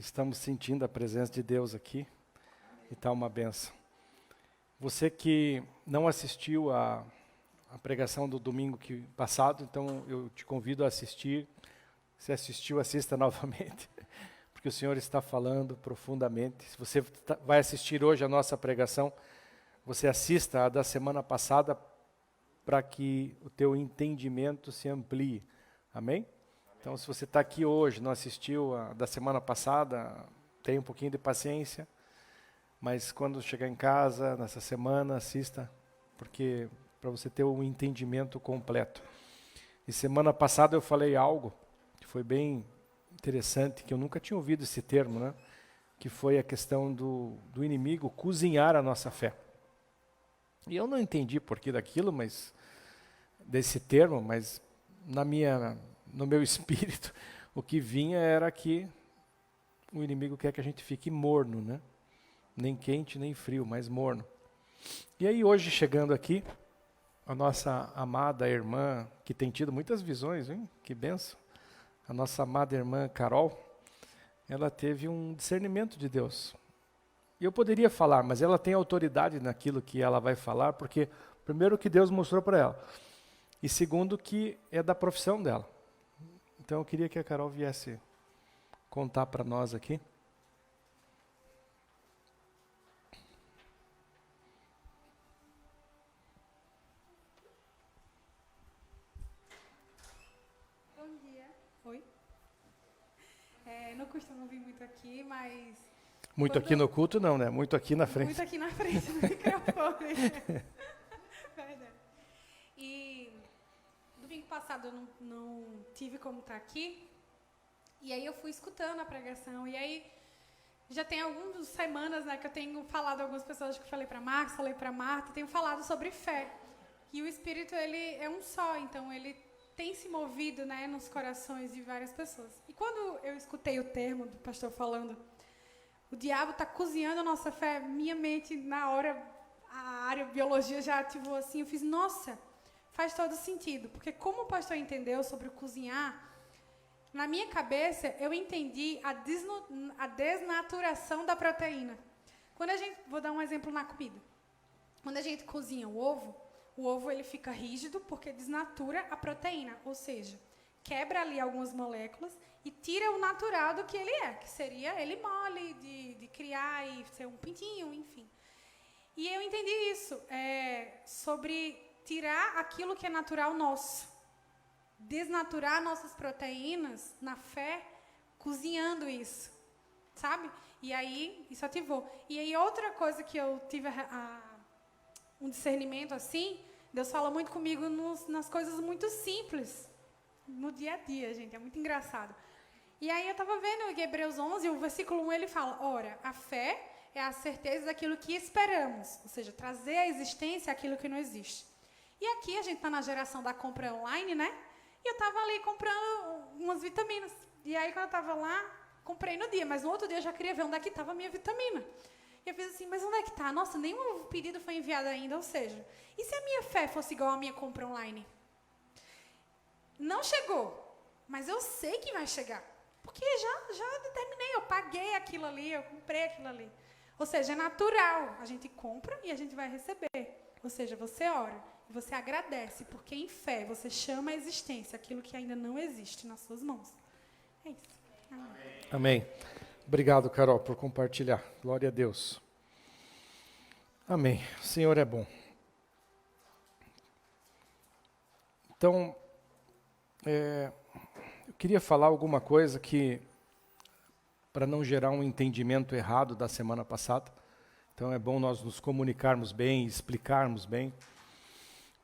Estamos sentindo a presença de Deus aqui e está uma benção. Você que não assistiu a pregação do domingo passado, então eu te convido a assistir. Se assistiu, assista novamente, porque o Senhor está falando profundamente. Se você vai assistir hoje a nossa pregação, você assista a da semana passada para que o teu entendimento se amplie. Amém? Então, se você está aqui hoje, não assistiu a da semana passada, tenha um pouquinho de paciência, mas quando chegar em casa, nessa semana, assista, porque para você ter um entendimento completo. E semana passada eu falei algo que foi bem interessante, que eu nunca tinha ouvido esse termo, né? Que foi a questão do inimigo cozinhar a nossa fé. E eu não entendi porquê daquilo, mas desse termo, mas no meu espírito, o que vinha era que o inimigo quer que a gente fique morno, né? Nem quente, nem frio, mas morno. E aí hoje, chegando aqui, a nossa amada irmã, que tem tido muitas visões, hein? Que benção. A nossa amada irmã Carol, ela teve um discernimento de Deus. E eu poderia falar, mas ela tem autoridade naquilo que ela vai falar, porque primeiro que Deus mostrou para ela, e segundo que é da profissão dela. Então eu queria que a Carol viesse contar para nós aqui. Bom dia. Oi. Não costumo vir muito aqui, mas... Muito aqui no culto não, né? Muito aqui na frente. Muito aqui na frente do microfone. Verdade. E domingo passado eu não tive como estar aqui. E aí eu fui escutando a pregação. E aí já tem algumas semanas, né, que eu tenho falado a algumas pessoas, que eu falei para Marcos, falei para Marta, tenho falado sobre fé. E o Espírito, ele é um só, então ele tem se movido, né, nos corações de várias pessoas. E quando eu escutei o termo do pastor falando, o diabo está cozinhando a nossa fé, minha mente, na hora, a área de biologia já ativou assim, eu fiz, nossa, faz todo sentido. Porque como o pastor entendeu sobre o cozinhar, na minha cabeça, eu entendi a desnaturação da proteína. Quando a gente, vou dar um exemplo na comida. Quando a gente cozinha o ovo ele fica rígido porque desnatura a proteína, ou seja, quebra ali algumas moléculas e tira o natural do que ele é, que seria ele mole, de criar e ser um pintinho, enfim. E eu entendi isso, sobre tirar aquilo que é natural nosso. Desnaturar nossas proteínas na fé, cozinhando isso, sabe? E aí, isso ativou. E aí, outra coisa que eu tive um discernimento assim, Deus fala muito comigo nas coisas muito simples, no dia a dia, gente, é muito engraçado. E aí eu estava vendo em Hebreus 11, o versículo 1, ele fala, ora, a fé é a certeza daquilo que esperamos, ou seja, trazer à existência aquilo que não existe. E aqui a gente está na geração da compra online, né? E eu estava ali comprando umas vitaminas. E aí, quando eu estava lá, comprei no dia. Mas no outro dia eu já queria ver onde é que estava a minha vitamina. E eu fiz assim, mas onde é que está? Nossa, nenhum pedido foi enviado ainda. Ou seja, e se a minha fé fosse igual à minha compra online? Não chegou. Mas eu sei que vai chegar. Porque já determinei. Eu paguei aquilo ali, eu comprei aquilo ali. Ou seja, é natural. A gente compra e a gente vai receber. Ou seja, você ora. Você agradece, porque em fé você chama a existência aquilo que ainda não existe nas suas mãos. É isso. Amém. Amém. Obrigado, Carol, por compartilhar. Glória a Deus. Amém. O Senhor é bom. Então, eu queria falar alguma coisa que, para não gerar um entendimento errado da semana passada, então é bom nós nos comunicarmos bem, explicarmos bem.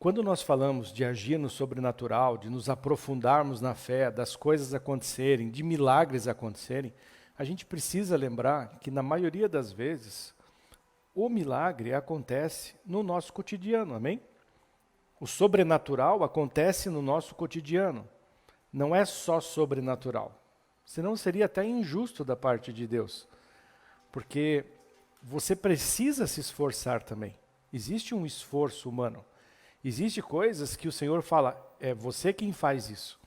Quando nós falamos de agir no sobrenatural, de nos aprofundarmos na fé, das coisas acontecerem, de milagres acontecerem, a gente precisa lembrar que, na maioria das vezes, o milagre acontece no nosso cotidiano, amém? O sobrenatural acontece no nosso cotidiano, não é só sobrenatural. Senão seria até injusto da parte de Deus, porque você precisa se esforçar também. Existe um esforço humano. Existem coisas que o Senhor fala, é você quem faz isso.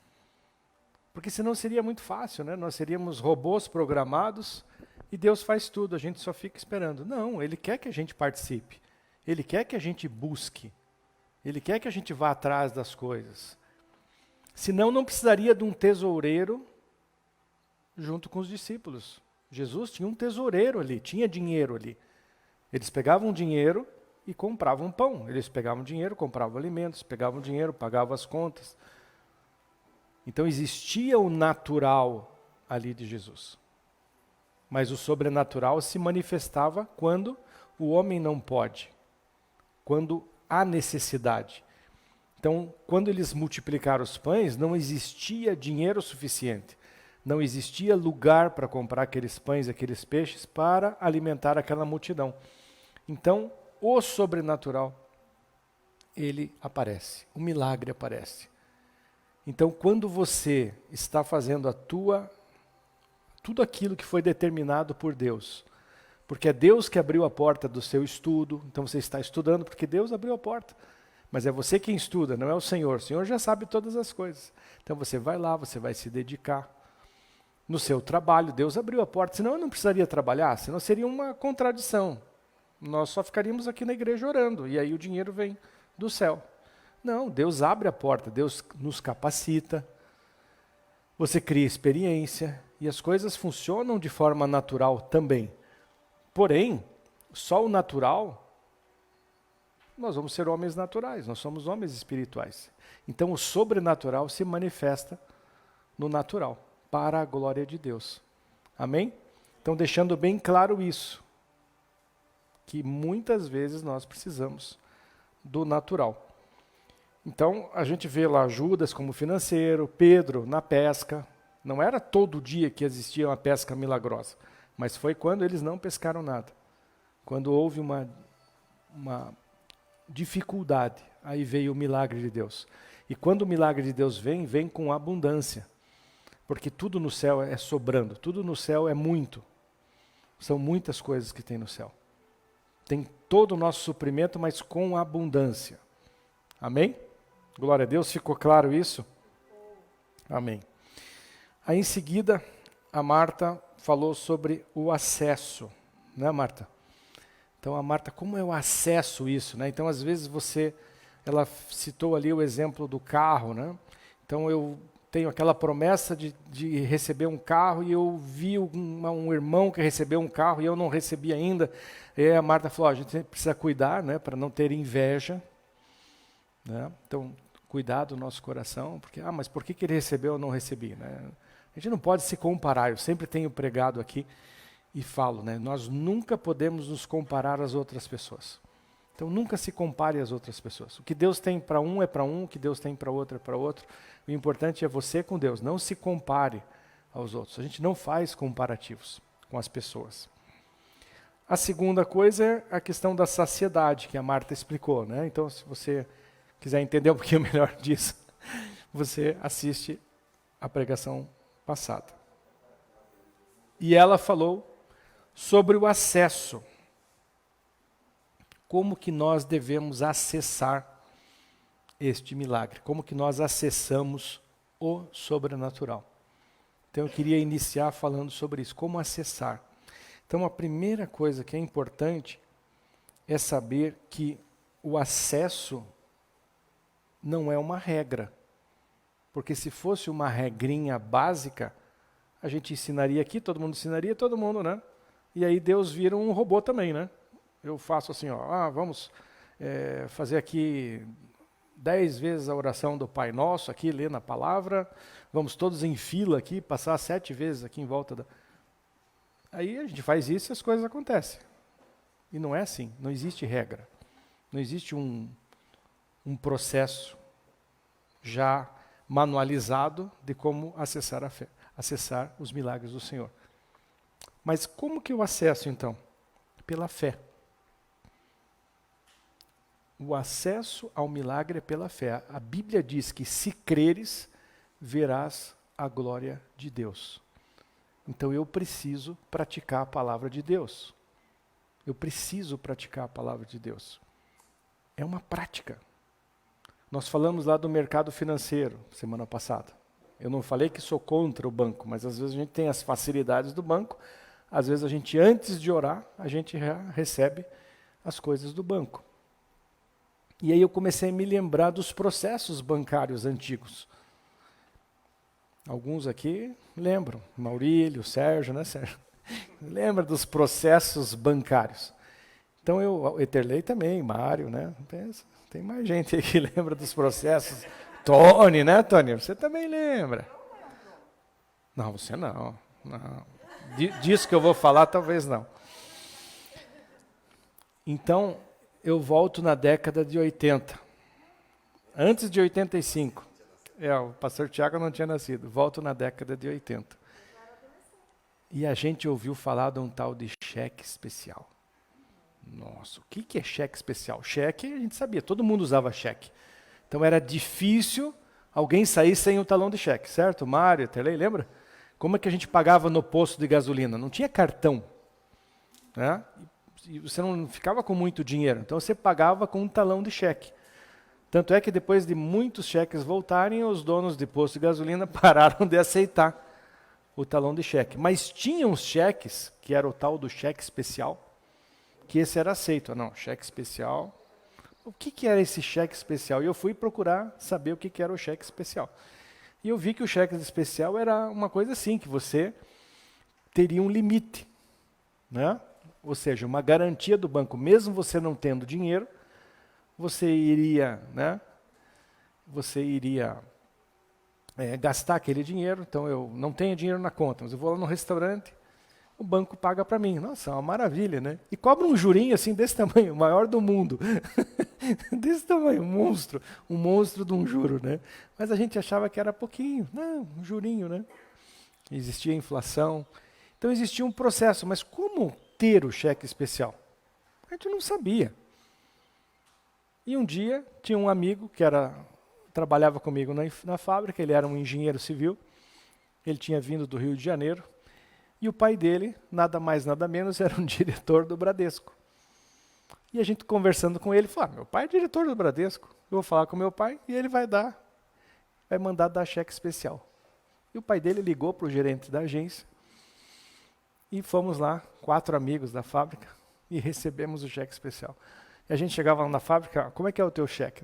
Porque senão seria muito fácil, né? Nós seríamos robôs programados e Deus faz tudo, a gente só fica esperando. Não, Ele quer que a gente participe. Ele quer que a gente busque. Ele quer que a gente vá atrás das coisas. Senão não precisaria de um tesoureiro junto com os discípulos. Jesus tinha um tesoureiro ali, tinha dinheiro ali. Eles pegavam dinheiro e compravam pão. Eles pegavam dinheiro, compravam alimentos, pegavam dinheiro, pagavam as contas. Então existia o natural ali de Jesus. Mas o sobrenatural se manifestava quando o homem não pode, quando há necessidade. Então, quando eles multiplicaram os pães, não existia dinheiro suficiente. Não existia lugar para comprar aqueles pães, aqueles peixes, para alimentar aquela multidão. Então, o sobrenatural, ele aparece, o milagre aparece. Então, quando você está fazendo tudo aquilo que foi determinado por Deus, porque é Deus que abriu a porta do seu estudo, então você está estudando porque Deus abriu a porta. Mas é você quem estuda, não é o Senhor. O Senhor já sabe todas as coisas. Então você vai lá, você vai se dedicar. No seu trabalho, Deus abriu a porta, senão eu não precisaria trabalhar, senão seria uma contradição. Nós só ficaríamos aqui na igreja orando, e aí o dinheiro vem do céu. Não, Deus abre a porta, Deus nos capacita, você cria experiência, e as coisas funcionam de forma natural também. Porém, só o natural, nós vamos ser homens naturais, nós somos homens espirituais. Então o sobrenatural se manifesta no natural, para a glória de Deus. Amém? Então deixando bem claro isso, que muitas vezes nós precisamos do natural. Então a gente vê lá Judas como financeiro, Pedro na pesca. Não era todo dia que existia uma pesca milagrosa, mas foi quando eles não pescaram nada. Quando houve uma dificuldade, aí veio o milagre de Deus. E quando o milagre de Deus vem com abundância. Porque tudo no céu é sobrando, tudo no céu é muito. São muitas coisas que tem no céu. Tem todo o nosso suprimento, mas com abundância. Amém? Glória a Deus, ficou claro isso? Amém. Aí em seguida, a Marta falou sobre o acesso, né, Marta? Então a Marta, como é o acesso isso, né? Então às vezes ela citou ali o exemplo do carro, né? Então eu tenho aquela promessa de receber um carro e eu vi um irmão que recebeu um carro e eu não recebi ainda. E aí a Marta falou, a gente precisa cuidar, né, para não ter inveja. Né? Então, cuidar do nosso coração, porque, mas por que ele recebeu e eu não recebi? Né? A gente não pode se comparar, eu sempre tenho pregado aqui e falo, né, nós nunca podemos nos comparar às outras pessoas. Então nunca se compare às outras pessoas. O que Deus tem para um é para um, o que Deus tem para outro é para outro. O importante é você com Deus, não se compare aos outros. A gente não faz comparativos com as pessoas. A segunda coisa é a questão da saciedade, que a Marta explicou, né? Então, se você quiser entender um pouquinho melhor disso, você assiste a pregação passada. E ela falou sobre o acesso. Como que nós devemos acessar este milagre? Como que nós acessamos o sobrenatural? Então eu queria iniciar falando sobre isso, como acessar. Então a primeira coisa que é importante é saber que o acesso não é uma regra. Porque se fosse uma regrinha básica, a gente ensinaria aqui, todo mundo ensinaria, todo mundo, né? E aí Deus vira um robô também, né? Eu faço assim, vamos fazer aqui 10 vezes a oração do Pai Nosso, aqui, ler na palavra, vamos todos em fila aqui, passar 7 vezes aqui em volta da... Aí a gente faz isso e as coisas acontecem. E não é assim, não existe regra. Não existe um processo já manualizado de como acessar a fé, acessar os milagres do Senhor. Mas como que eu acesso então? Pela fé. O acesso ao milagre é pela fé. A Bíblia diz que se creres, verás a glória de Deus. Então eu preciso praticar a palavra de Deus. Eu preciso praticar a palavra de Deus. É uma prática. Nós falamos lá do mercado financeiro semana passada. Eu não falei que sou contra o banco, mas às vezes a gente tem as facilidades do banco, às vezes a gente, antes de orar, a gente recebe as coisas do banco. E aí eu comecei a me lembrar dos processos bancários antigos. Alguns aqui lembram, Maurílio, Sérgio, né, Sérgio? Lembra dos processos bancários. Então Eterlei também, Mário, né? Tem mais gente aí que lembra dos processos. Tony, né, Tony? Você também lembra. Não, você não. Disso que eu vou falar, talvez não. Então, eu volto na década de 80. Antes de 85. O pastor Tiago não tinha nascido. Volto na década de 80. E a gente ouviu falar de um tal de cheque especial. Nossa, o que é cheque especial? Cheque, a gente sabia, todo mundo usava cheque. Então era difícil alguém sair sem o talão de cheque, certo? Mário, Telei, lembra? Como é que a gente pagava no posto de gasolina? Não tinha cartão, né? E você não ficava com muito dinheiro, então você pagava com um talão de cheque. Tanto é que depois de muitos cheques voltarem, os donos de posto de gasolina pararam de aceitar o talão de cheque. Mas tinha uns cheques, que era o tal do cheque especial, que esse era aceito. Não, cheque especial. O que era esse cheque especial? E eu fui procurar saber o que era o cheque especial. E eu vi que o cheque especial era uma coisa assim, que você teria um limite, né? Ou seja, uma garantia do banco, mesmo você não tendo dinheiro, você iria, né? Você iria gastar aquele dinheiro. Então eu não tenho dinheiro na conta, mas eu vou lá no restaurante, o banco paga para mim. Nossa, é uma maravilha, né? E cobra um jurinho assim desse tamanho, o maior do mundo. Desse tamanho, um monstro de um juro, né? Mas a gente achava que era pouquinho, não, um jurinho, né? Existia inflação. Então existia um processo, mas como ter o cheque especial? A gente não sabia. E um dia tinha um amigo que trabalhava comigo na fábrica, ele era um engenheiro civil, ele tinha vindo do Rio de Janeiro, e o pai dele, nada mais, nada menos, era um diretor do Bradesco. E a gente conversando com ele, falou, meu pai é diretor do Bradesco, eu vou falar com meu pai e ele vai mandar dar cheque especial. E o pai dele ligou para o gerente da agência, e fomos lá, 4 amigos da fábrica, e recebemos o cheque especial. E a gente chegava lá na fábrica, como é que é o teu cheque?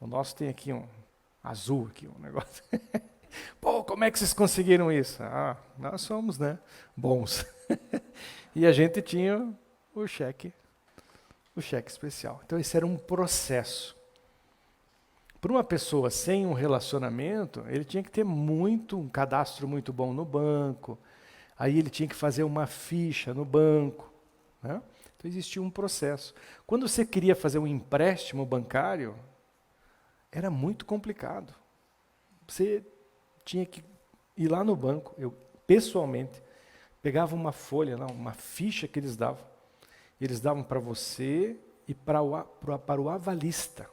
O nosso tem aqui um azul, aqui um negócio. Pô, como é que vocês conseguiram isso? Ah, nós somos, né, bons. E a gente tinha o cheque especial. Então esse era um processo. Para uma pessoa sem um relacionamento, ele tinha que ter um cadastro muito bom no banco, aí ele tinha que fazer uma ficha no banco, né? Então existia um processo. Quando você queria fazer um empréstimo bancário, era muito complicado. Você tinha que ir lá no banco, eu pessoalmente pegava uma folha, uma ficha que eles davam. Eles davam para você e para o avalista.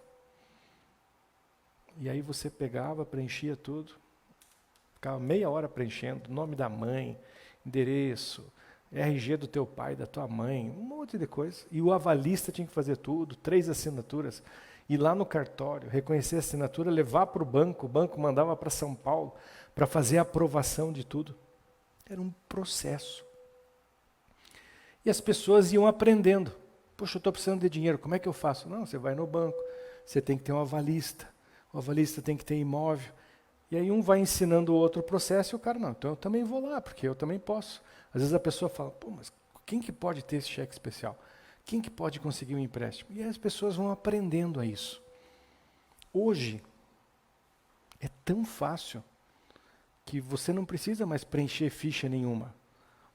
E aí você pegava, preenchia tudo, ficava meia hora preenchendo, nome da mãe, endereço, RG do teu pai, da tua mãe, um monte de coisa. E o avalista tinha que fazer tudo, 3 assinaturas, ir lá no cartório, reconhecer a assinatura, levar para o banco mandava para São Paulo para fazer a aprovação de tudo. Era um processo. E as pessoas iam aprendendo. Poxa, eu estou precisando de dinheiro, como é que eu faço? Não, você vai no banco, você tem que ter um avalista. O avalista tem que ter imóvel. E aí um vai ensinando o outro processo e o cara, não, então eu também vou lá, porque eu também posso. Às vezes a pessoa fala, pô, mas quem que pode ter esse cheque especial? Quem que pode conseguir um empréstimo? E aí as pessoas vão aprendendo a isso. Hoje, é tão fácil que você não precisa mais preencher ficha nenhuma.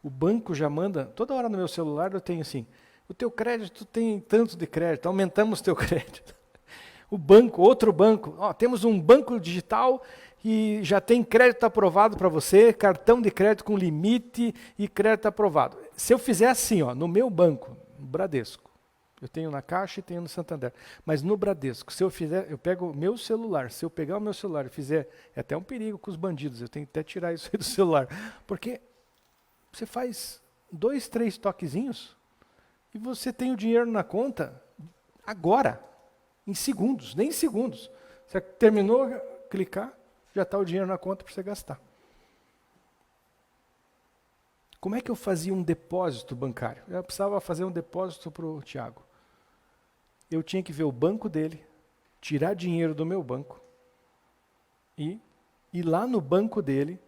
O banco já manda, toda hora no meu celular eu tenho assim, o teu crédito tem tanto de crédito, aumentamos o teu crédito. O banco, outro banco, temos um banco digital e já tem crédito aprovado para você, cartão de crédito com limite e crédito aprovado. Se eu fizer assim, no meu banco, no Bradesco, eu tenho na Caixa e tenho no Santander, mas no Bradesco, se eu fizer, eu pego o meu celular, se eu pegar o meu celular e fizer, é até um perigo com os bandidos, eu tenho que até tirar isso aí do celular, porque você faz 2, 3 toquezinhos e você tem o dinheiro na conta agora. Em segundos, nem em segundos. Você terminou, clicar, já está o dinheiro na conta para você gastar. Como é que eu fazia um depósito bancário? Eu precisava fazer um depósito para o Tiago. Eu tinha que ver o banco dele, tirar dinheiro do meu banco e ir lá no banco dele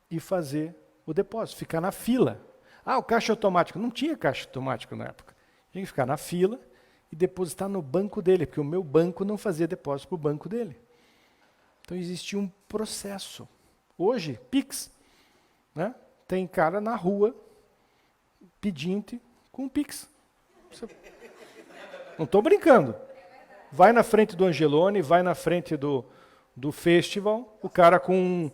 e fazer o depósito, ficar na fila. Ah, o caixa automático. Não tinha caixa automático na época. Tinha que ficar na fila e depositar no banco dele, porque o meu banco não fazia depósito para o banco dele. Então existia um processo. Hoje, Pix, né? Tem cara na rua, pedinte, com Pix. Não estou brincando. Vai na frente do Angelone, vai na frente do festival, o cara com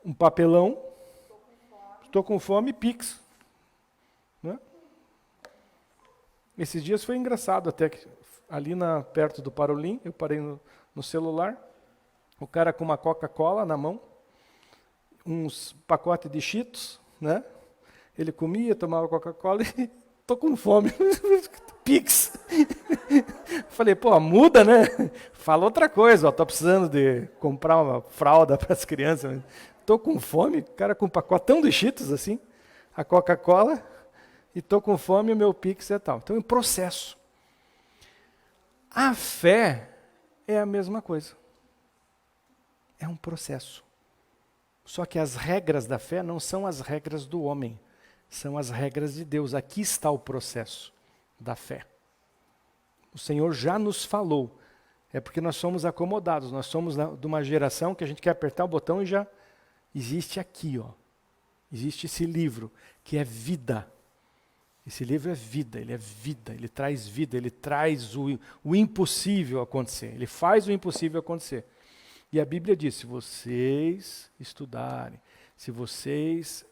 um papelão, estou com fome, Pix. Né? Esses dias foi engraçado até que ali perto do Parolim, eu parei no celular, o cara com uma Coca-Cola na mão, uns pacotes de Cheetos, né? Ele comia, tomava Coca-Cola e tô com fome. Pix. Falei, pô, muda, né? Fala outra coisa, ó, tô precisando de comprar uma fralda para as crianças. Tô com fome, cara com um pacotão de Cheetos assim, a Coca-Cola, e tô com fome, o meu Pix é tal. Então é um processo. A fé é a mesma coisa. É um processo. Só que as regras da fé não são as regras do homem, são as regras de Deus. Aqui está o processo da fé. O Senhor já nos falou. É porque nós somos acomodados, nós somos de uma geração que a gente quer apertar o botão e já existe aqui, ó. Existe esse livro, que é vida. Esse livro é vida, ele traz vida, ele traz o impossível acontecer, ele faz o impossível acontecer. E a Bíblia diz, se vocês estudarem, se vocês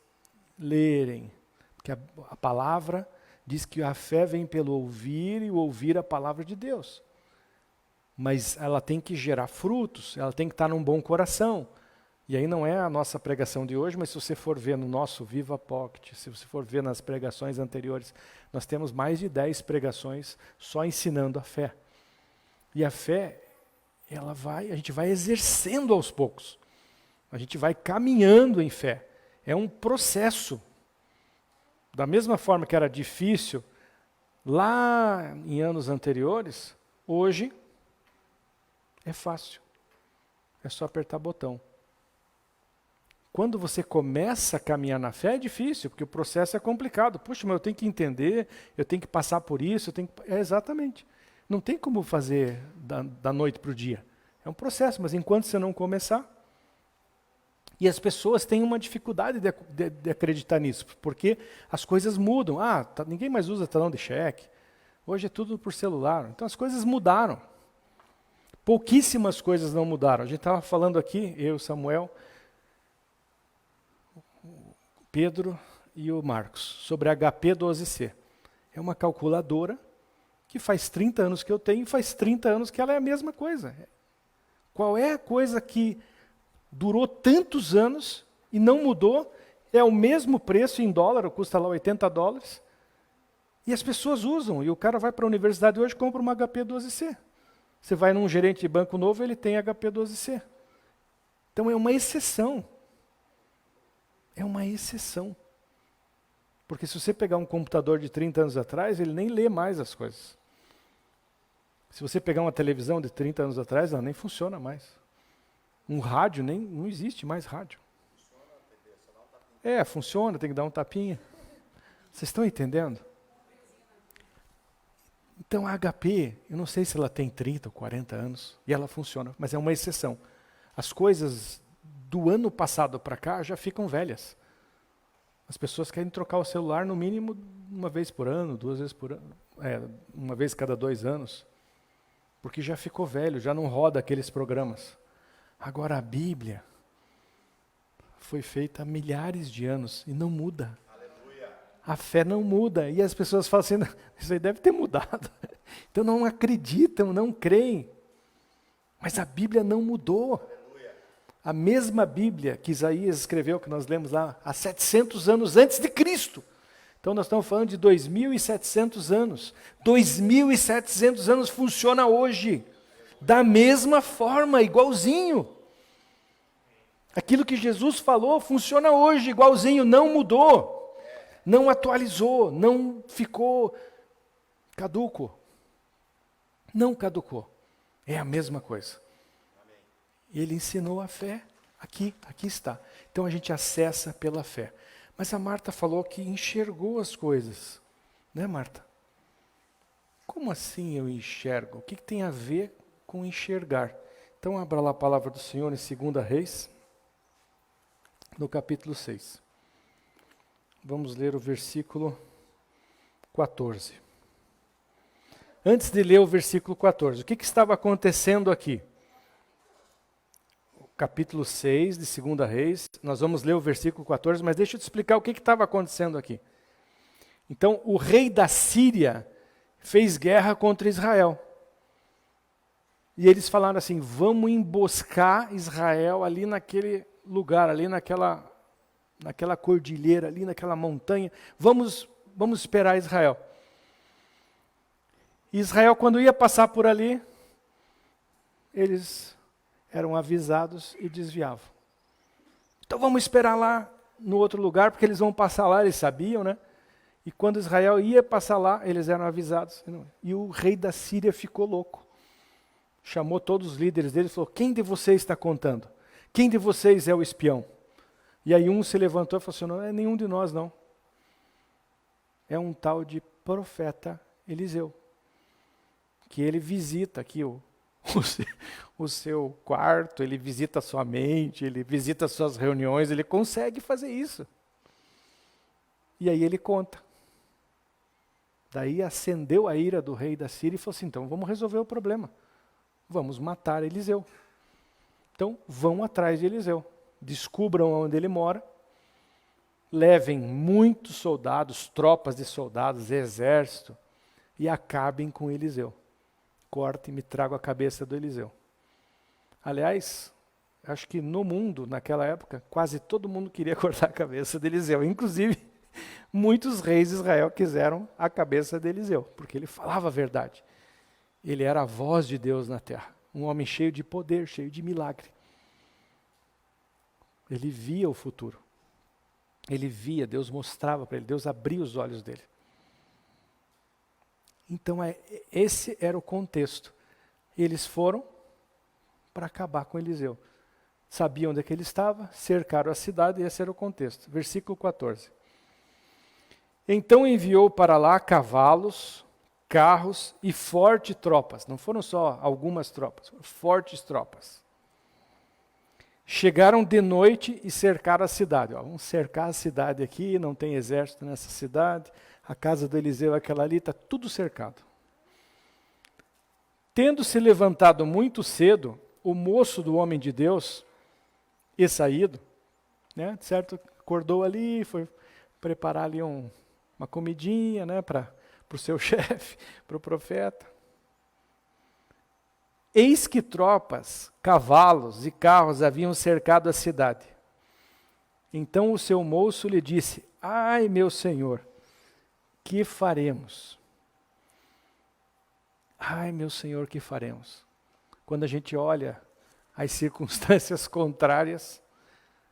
lerem, porque a palavra diz que a fé vem pelo ouvir e o ouvir a palavra de Deus. Mas ela tem que gerar frutos, ela tem que estar num bom coração. E aí não é a nossa pregação de hoje, mas se você for ver no nosso Viva Pocket, se você for ver nas pregações anteriores, nós temos mais de 10 pregações só ensinando a fé. E a fé, a gente vai exercendo aos poucos. A gente vai caminhando em fé. É um processo. Da mesma forma que era difícil lá em anos anteriores, hoje é fácil. É só apertar botão. Quando você começa a caminhar na fé é difícil, porque o processo é complicado. Puxa, mas eu tenho que entender, eu tenho que passar por isso, exatamente. Não tem como fazer da noite para o dia. É um processo, mas enquanto você não começar... E as pessoas têm uma dificuldade de acreditar nisso, porque as coisas mudam. Ninguém mais usa talão de cheque. Hoje é tudo por celular. Então as coisas mudaram. Pouquíssimas coisas não mudaram. A gente estava falando aqui, eu, Samuel, Pedro e o Marcos, sobre a HP 12C. É uma calculadora que faz 30 anos que eu tenho e faz 30 anos que ela é a mesma coisa. Qual é a coisa que durou tantos anos e não mudou? É o mesmo preço em dólar, custa lá $80. E as pessoas usam. E o cara vai para a universidade hoje e compra uma HP 12C. Você vai num gerente de banco novo, ele tem HP 12C. Então é uma exceção. É uma exceção. Porque se você pegar um computador de 30 anos atrás, ele nem lê mais as coisas. Se você pegar uma televisão de 30 anos atrás, ela nem funciona mais. Um rádio, não existe mais rádio. Funciona, tem que dar um tapinha. Vocês estão entendendo? Então a HP, eu não sei se ela tem 30 ou 40 anos, e ela funciona, mas é uma exceção. As coisas do ano passado para cá já ficam velhas. As pessoas querem trocar o celular no mínimo uma vez por ano, 2 vezes por ano, uma vez cada 2 anos, porque já ficou velho, já não roda aqueles programas. Agora a Bíblia foi feita há milhares de anos e não muda. Aleluia. A fé não muda. E as pessoas falam assim, isso aí deve ter mudado. Então não acreditam, não creem. Mas a Bíblia não mudou. Aleluia. A mesma Bíblia que Isaías escreveu, que nós lemos lá, há 700 anos antes de Cristo, Então nós estamos falando de 2.700 anos. 2.700 anos funciona hoje. Da mesma forma, igualzinho. Aquilo que Jesus falou funciona hoje, igualzinho, não mudou. Não atualizou, não ficou caduco. Não caducou. É a mesma coisa. Ele ensinou a fé. Aqui está. Então a gente acessa pela fé. Mas a Marta falou que enxergou as coisas. Né, Marta? Como assim eu enxergo? O que tem a ver com enxergar? Então abra lá a palavra do Senhor em 2 Reis, no capítulo 6. Vamos ler o versículo 14. Antes de ler o versículo 14, o que estava acontecendo aqui? Capítulo 6 de 2 Reis, nós vamos ler o versículo 14, mas deixa eu te explicar o que estava acontecendo aqui. Então, o rei da Síria fez guerra contra Israel. E eles falaram assim, vamos emboscar Israel ali naquele lugar, ali naquela cordilheira, ali naquela montanha, vamos esperar Israel. E Israel, quando ia passar por ali, eles eram avisados e desviavam. Então vamos esperar lá no outro lugar, porque eles vão passar lá, eles sabiam, né? E quando Israel ia passar lá, eles eram avisados. E o rei da Síria ficou louco. Chamou todos os líderes dele e falou, quem de vocês está contando? Quem de vocês é o espião? E aí um se levantou e falou assim, não é nenhum de nós não. É um tal de profeta Eliseu. Que ele visita aqui o seu quarto, ele visita a sua mente, ele visita as suas reuniões, ele consegue fazer isso. E aí ele conta. Daí acendeu a ira do rei da Síria e falou assim, então vamos resolver o problema. Vamos matar Eliseu. Então vão atrás de Eliseu. Descubram onde ele mora. Levem muitos soldados, tropas de soldados, exército, e acabem com Eliseu. Corte e me trago a cabeça do Eliseu. Aliás, acho que no mundo, naquela época, quase todo mundo queria cortar a cabeça de Eliseu. Inclusive, muitos reis de Israel quiseram a cabeça de Eliseu, porque ele falava a verdade. Ele era a voz de Deus na terra. Um homem cheio de poder, cheio de milagre. Ele via o futuro. Ele via, Deus mostrava para ele, Deus abria os olhos dele. Então, esse era o contexto. Eles foram para acabar com Eliseu. Sabiam onde é que ele estava, cercaram a cidade, e esse era o contexto. Versículo 14. Então enviou para lá cavalos, carros e fortes tropas. Não foram só algumas tropas, foram fortes tropas. Chegaram de noite e cercaram a cidade. Vamos cercar a cidade aqui, não tem exército nessa cidade. A casa do Eliseu, aquela ali, está tudo cercado. Tendo se levantado muito cedo, o moço do homem de Deus, e saído, né, certo? Acordou ali, foi preparar ali uma comidinha, né, para o seu chefe, para o profeta. Eis que tropas, cavalos e carros haviam cercado a cidade. Então o seu moço lhe disse, ai meu senhor, que faremos? Ai, meu Senhor, que faremos? Quando a gente olha as circunstâncias contrárias,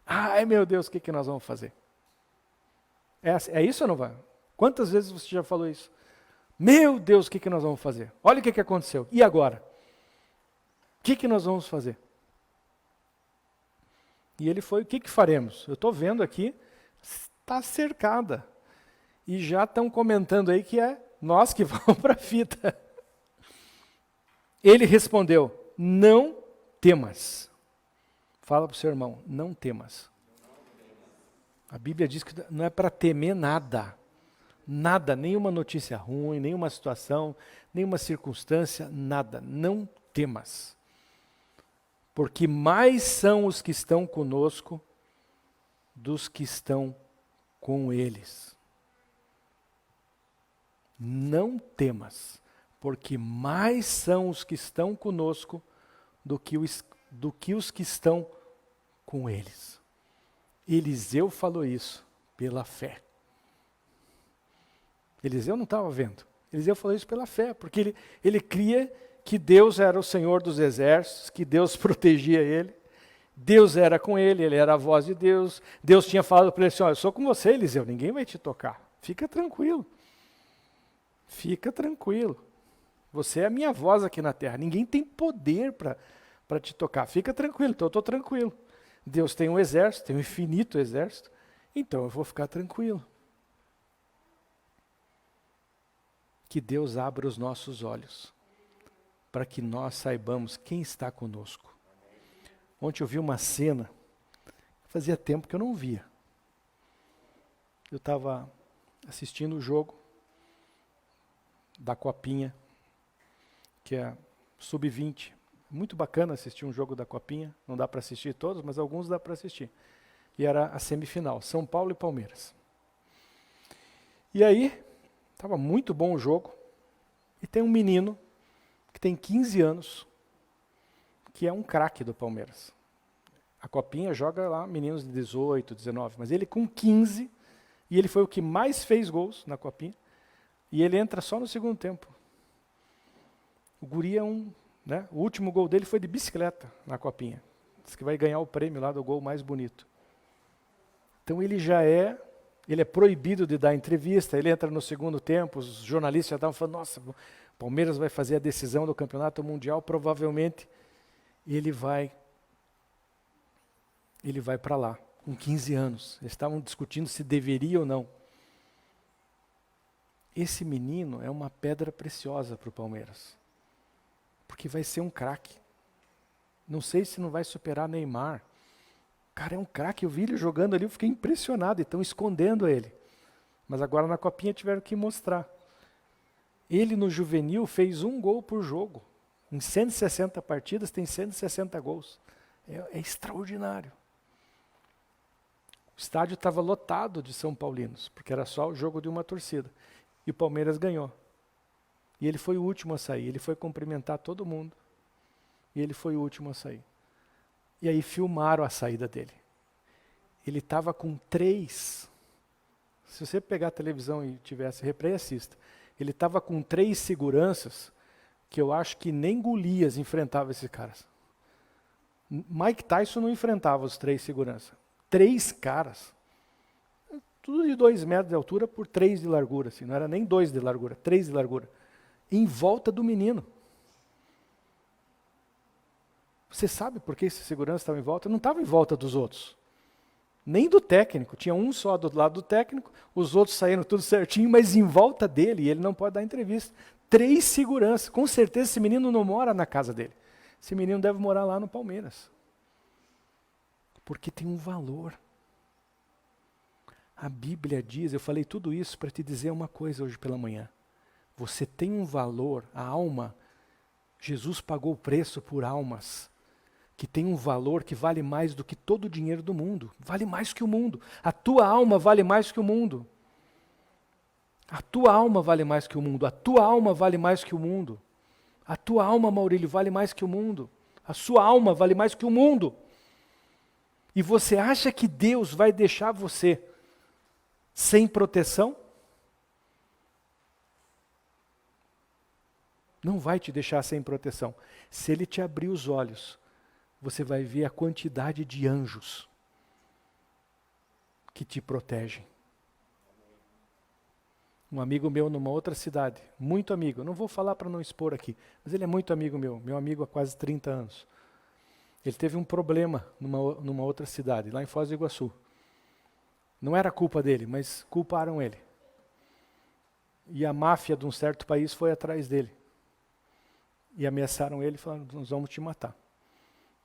ai, meu Deus, o que nós vamos fazer? É isso ou não vai? Quantas vezes você já falou isso? Meu Deus, o que nós vamos fazer? Olha o que aconteceu. E agora? O que nós vamos fazer? E ele foi, o que faremos? Eu estou vendo aqui, está cercada. E já estão comentando aí que é nós que vamos para a fita. Ele respondeu, não temas. Fala para o seu irmão, não temas. A Bíblia diz que não é para temer nada. Nada, nenhuma notícia ruim, nenhuma situação, nenhuma circunstância, nada. Não temas. Porque mais são os que estão conosco dos que estão com eles. Não temas, porque mais são os que estão conosco do que os que estão com eles. Eliseu falou isso pela fé. Eliseu não estava vendo. Eliseu falou isso pela fé, porque ele cria que Deus era o Senhor dos exércitos, que Deus protegia ele, Deus era com ele, ele era a voz de Deus. Deus tinha falado para ele assim, olha, eu sou com você, Eliseu, ninguém vai te tocar. Fica tranquilo. Fica tranquilo. Você é a minha voz aqui na terra. Ninguém tem poder para te tocar. Fica tranquilo, então eu estou tranquilo. Deus tem um exército, tem um infinito exército, então eu vou ficar tranquilo. Que Deus abra os nossos olhos, para que nós saibamos quem está conosco. Ontem eu vi uma cena, fazia tempo que eu não via. Eu estava assistindo o jogo da Copinha, que é Sub-20. Muito bacana assistir um jogo da Copinha, não dá para assistir todos, mas alguns dá para assistir. E era a semifinal, São Paulo e Palmeiras. E aí, estava muito bom o jogo, e tem um menino que tem 15 anos, que é um craque do Palmeiras. A Copinha joga lá meninos de 18, 19, mas ele com 15, e ele foi o que mais fez gols na Copinha, e ele entra só no segundo tempo. O guri é o último gol dele foi de bicicleta na Copinha. Diz que vai ganhar o prêmio lá do gol mais bonito. Então ele é proibido de dar entrevista, ele entra no segundo tempo, os jornalistas já estavam falando, nossa, o Palmeiras vai fazer a decisão do campeonato mundial, provavelmente ele vai para lá, com 15 anos. Eles estavam discutindo se deveria ou não. Esse menino é uma pedra preciosa para o Palmeiras, porque vai ser um craque. Não sei se não vai superar Neymar. O cara é um craque, eu vi ele jogando ali, eu fiquei impressionado, e estão escondendo ele. Mas agora na Copinha tiveram que mostrar. Ele no juvenil fez 1 gol por jogo. Em 160 partidas tem 160 gols. É extraordinário. O estádio estava lotado de São Paulinos, porque era só o jogo de uma torcida. E o Palmeiras ganhou. E ele foi o último a sair. Ele foi cumprimentar todo mundo. E ele foi o último a sair. E aí filmaram a saída dele. Ele estava com 3. Se você pegar a televisão e tivesse replay, assista. Ele estava com 3 seguranças que eu acho que nem Golias enfrentava esses caras. Mike Tyson não enfrentava os 3 seguranças. 3 caras. Tudo de 2 metros de altura por 3 de largura. Assim. Não era nem 2 de largura, 3 de largura. Em volta do menino. Você sabe por que esse segurança estava em volta? Não estava em volta dos outros. Nem do técnico. Tinha um só do lado do técnico, os outros saíram tudo certinho, mas em volta dele, e ele não pode dar entrevista. 3 seguranças. Com certeza esse menino não mora na casa dele. Esse menino deve morar lá no Palmeiras. Porque tem um valor. A Bíblia diz, eu falei tudo isso para te dizer uma coisa hoje pela manhã. Você tem um valor, a alma, Jesus pagou o preço por almas, que tem um valor que vale mais do que todo o dinheiro do mundo, vale mais que o mundo. A tua alma vale mais que o mundo. A tua alma vale mais que o mundo, a tua alma vale mais que o mundo. A tua alma, Maurílio, vale mais que o mundo. A sua alma vale mais que o mundo. E você acha que Deus vai deixar você sem proteção? Não vai te deixar sem proteção. Se Ele te abrir os olhos, você vai ver a quantidade de anjos que te protegem. Um amigo meu numa outra cidade, muito amigo, não vou falar para não expor aqui, mas ele é muito amigo meu amigo há quase 30 anos. Ele teve um problema numa outra cidade, lá em Foz do Iguaçu. Não era culpa dele, mas culparam ele. E a máfia de um certo país foi atrás dele. E ameaçaram ele, falando, nós vamos te matar.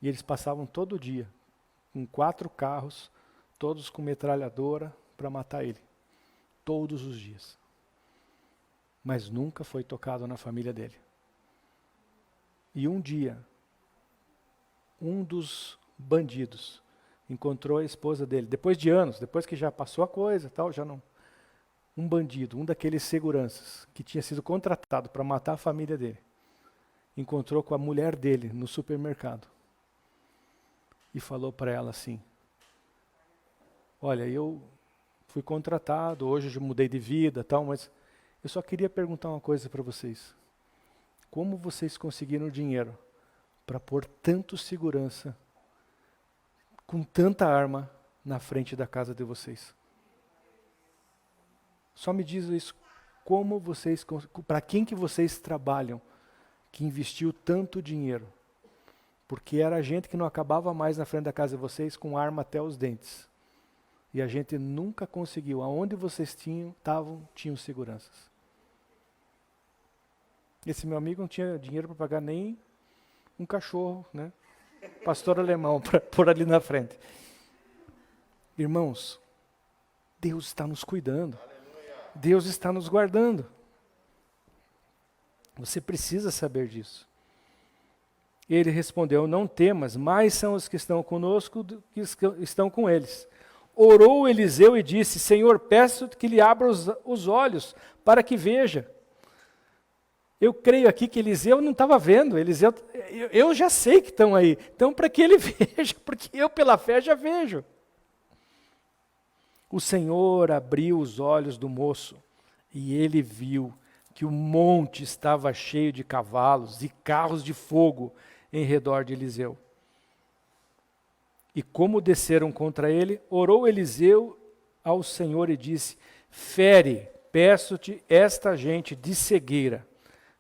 E eles passavam todo dia, com 4 carros, todos com metralhadora, para matar ele. Todos os dias. Mas nunca foi tocado na família dele. E um dia, um dos bandidos encontrou a esposa dele, depois de anos, depois que já passou a coisa, tal, já não. Um bandido, um daqueles seguranças, que tinha sido contratado para matar a família dele, encontrou com a mulher dele no supermercado e falou para ela assim, olha, eu fui contratado, hoje eu mudei de vida, tal, mas Eu só queria perguntar uma coisa para vocês. Como vocês conseguiram dinheiro para pôr tanto segurança, com tanta arma, na frente da casa de vocês? Só me diz isso. Como vocês, para quem que vocês trabalham, que investiu tanto dinheiro? Porque era gente que não acabava mais na frente da casa de vocês com arma até os dentes. E a gente nunca conseguiu. Aonde vocês tinham seguranças. Esse meu amigo não tinha dinheiro para pagar nem um cachorro, né? Pastor alemão, para pôr ali na frente. Irmãos, Deus está nos cuidando. Deus está nos guardando. Você precisa saber disso. Ele respondeu, não temas, mais são os que estão conosco do que os que estão com eles. Orou Eliseu e disse, Senhor, peço que lhe abra os olhos para que veja. Eu creio aqui que Eliseu não estava vendo. Eliseu, eu já sei que estão aí. Então, para que ele veja? Porque eu, pela fé, já vejo. O Senhor abriu os olhos do moço e ele viu que o monte estava cheio de cavalos e carros de fogo em redor de Eliseu. E como desceram contra ele, orou Eliseu ao Senhor e disse, fere, peço-te, esta gente de cegueira.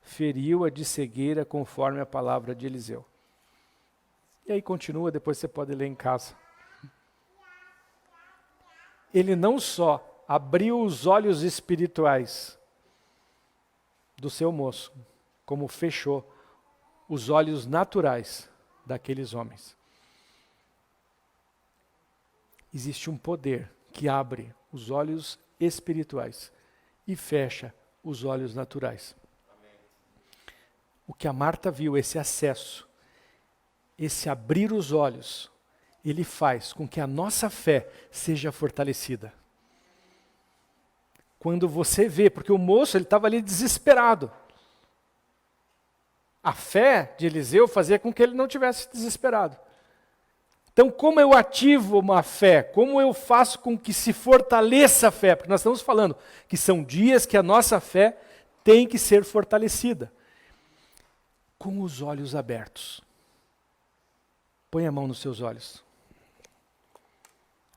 Feriu-a de cegueira conforme a palavra de Eliseu. E aí continua, depois você pode ler em casa. Ele não só abriu os olhos espirituais do seu moço, como fechou os olhos naturais daqueles homens. Existe um poder que abre os olhos espirituais e fecha os olhos naturais. O que a Marta viu, esse acesso, esse abrir os olhos, ele faz com que a nossa fé seja fortalecida. Quando você vê, porque o moço ele estava ali desesperado. A fé de Eliseu fazia com que ele não tivesse desesperado. Então, como eu ativo uma fé? Como eu faço com que se fortaleça a fé? Porque nós estamos falando que são dias que a nossa fé tem que ser fortalecida. Com os olhos abertos. Põe a mão nos seus olhos.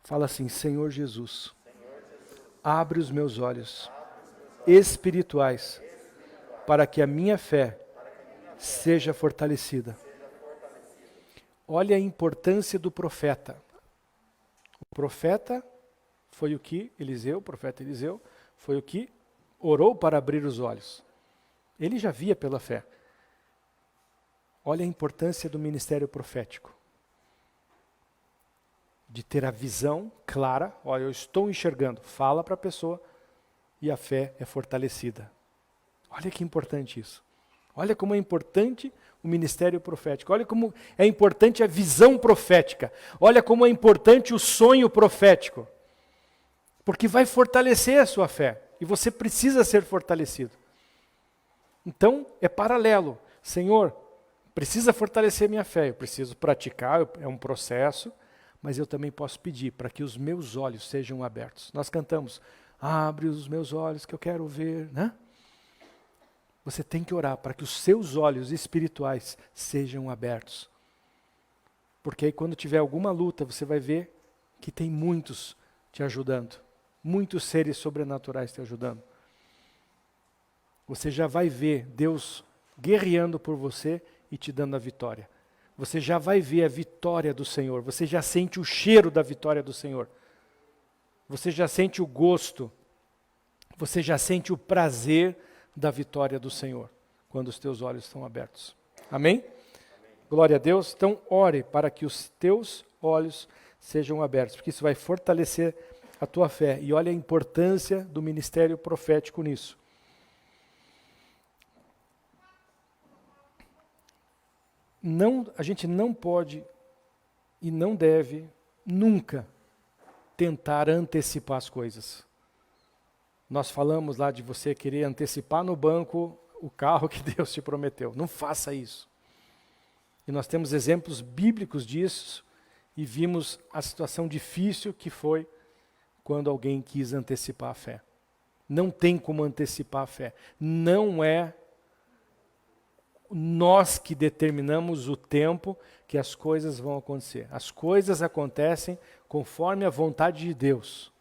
Fala assim, Senhor Jesus, abre os meus olhos espirituais para que a minha fé seja fortalecida. Olha a importância do profeta. O profeta foi o que Eliseu, o profeta Eliseu, foi o que orou para abrir os olhos. Ele já via pela fé. Olha a importância do ministério profético. De ter a visão clara, olha, eu estou enxergando, fala para a pessoa e a fé é fortalecida. Olha que importante isso. Olha como é importante o ministério profético. Olha como é importante a visão profética. Olha como é importante o sonho profético. Porque vai fortalecer a sua fé. E você precisa ser fortalecido. Então, é paralelo. Senhor, precisa fortalecer minha fé. Eu preciso praticar, é um processo. Mas eu também posso pedir para que os meus olhos sejam abertos. Nós cantamos, abre os meus olhos que eu quero ver, né? Você tem que orar para que os seus olhos espirituais sejam abertos. Porque aí quando tiver alguma luta, você vai ver que tem muitos te ajudando. Muitos seres sobrenaturais te ajudando. Você já vai ver Deus guerreando por você e te dando a vitória. Você já vai ver a vitória do Senhor. Você já sente o cheiro da vitória do Senhor. Você já sente o gosto. Você já sente o prazer da vitória do Senhor, quando os teus olhos estão abertos. Amém? Glória a Deus. Então, ore para que os teus olhos sejam abertos, porque isso vai fortalecer a tua fé. E olha a importância do ministério profético nisso. A gente não pode e não deve nunca tentar antecipar as coisas. Nós falamos lá de você querer antecipar no banco o carro que Deus te prometeu. Não faça isso. E nós temos exemplos bíblicos disso e vimos a situação difícil que foi quando alguém quis antecipar a fé. Não tem como antecipar a fé. Não é nós que determinamos o tempo que as coisas vão acontecer. As coisas acontecem conforme a vontade de Deus.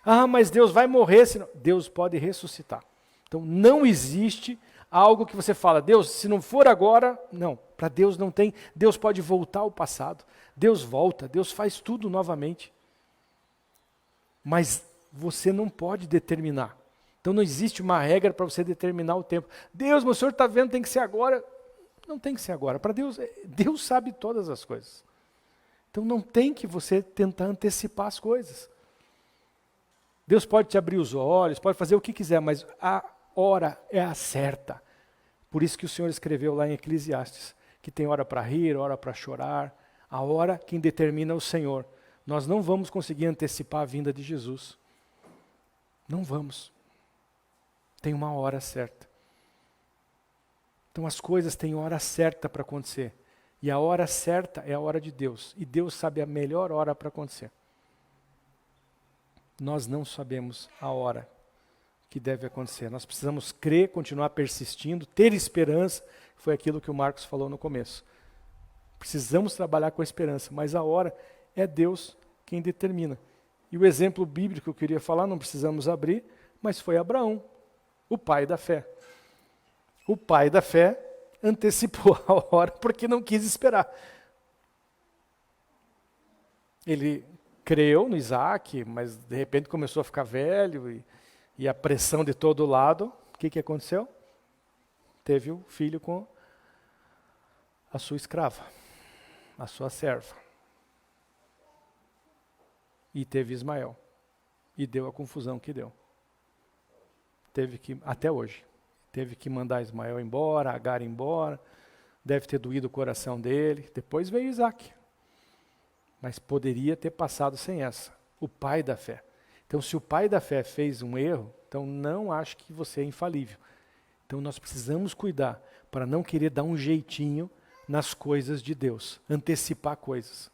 Ah, mas Deus vai morrer, senão... Deus pode ressuscitar. Então não existe algo que você fala, Deus, se não for agora, não. Para Deus não tem. Deus pode voltar ao passado. Deus volta, Deus faz tudo novamente. Mas você não pode determinar. Então não existe uma regra para você determinar o tempo. Deus, mas o senhor está vendo, tem que ser agora. Não tem que ser agora. Para Deus, Deus sabe todas as coisas. Então não tem que você tentar antecipar as coisas. Deus pode te abrir os olhos, pode fazer o que quiser, mas a hora é a certa. Por isso que o Senhor escreveu lá em Eclesiastes, que tem hora para rir, hora para chorar. A hora quem determina é o Senhor. Nós não vamos conseguir antecipar a vinda de Jesus. Não vamos. Tem uma hora certa. Então as coisas têm hora certa para acontecer. E a hora certa é a hora de Deus. E Deus sabe a melhor hora para acontecer. Nós não sabemos a hora que deve acontecer. Nós precisamos crer, continuar persistindo, ter esperança. Foi aquilo que o Marcos falou no começo. Precisamos trabalhar com a esperança, mas a hora é Deus quem determina. E o exemplo bíblico que eu queria falar, não precisamos abrir, mas foi Abraão, o pai da fé. O pai da fé antecipou a hora porque não quis esperar. Ele creu no Isaac, mas de repente começou a ficar velho e a pressão de todo lado. O que aconteceu? Teve o filho com a sua escrava, a sua serva. E teve Ismael. E deu a confusão que deu. Teve que, até hoje, teve que mandar Ismael embora, Agar embora. Deve ter doído o coração dele. Depois veio Isaac. Mas poderia ter passado sem essa. O pai da fé. Então, se o pai da fé fez um erro, então não acho que você é infalível. Então, nós precisamos cuidar para não querer dar um jeitinho nas coisas de Deus. Antecipar coisas.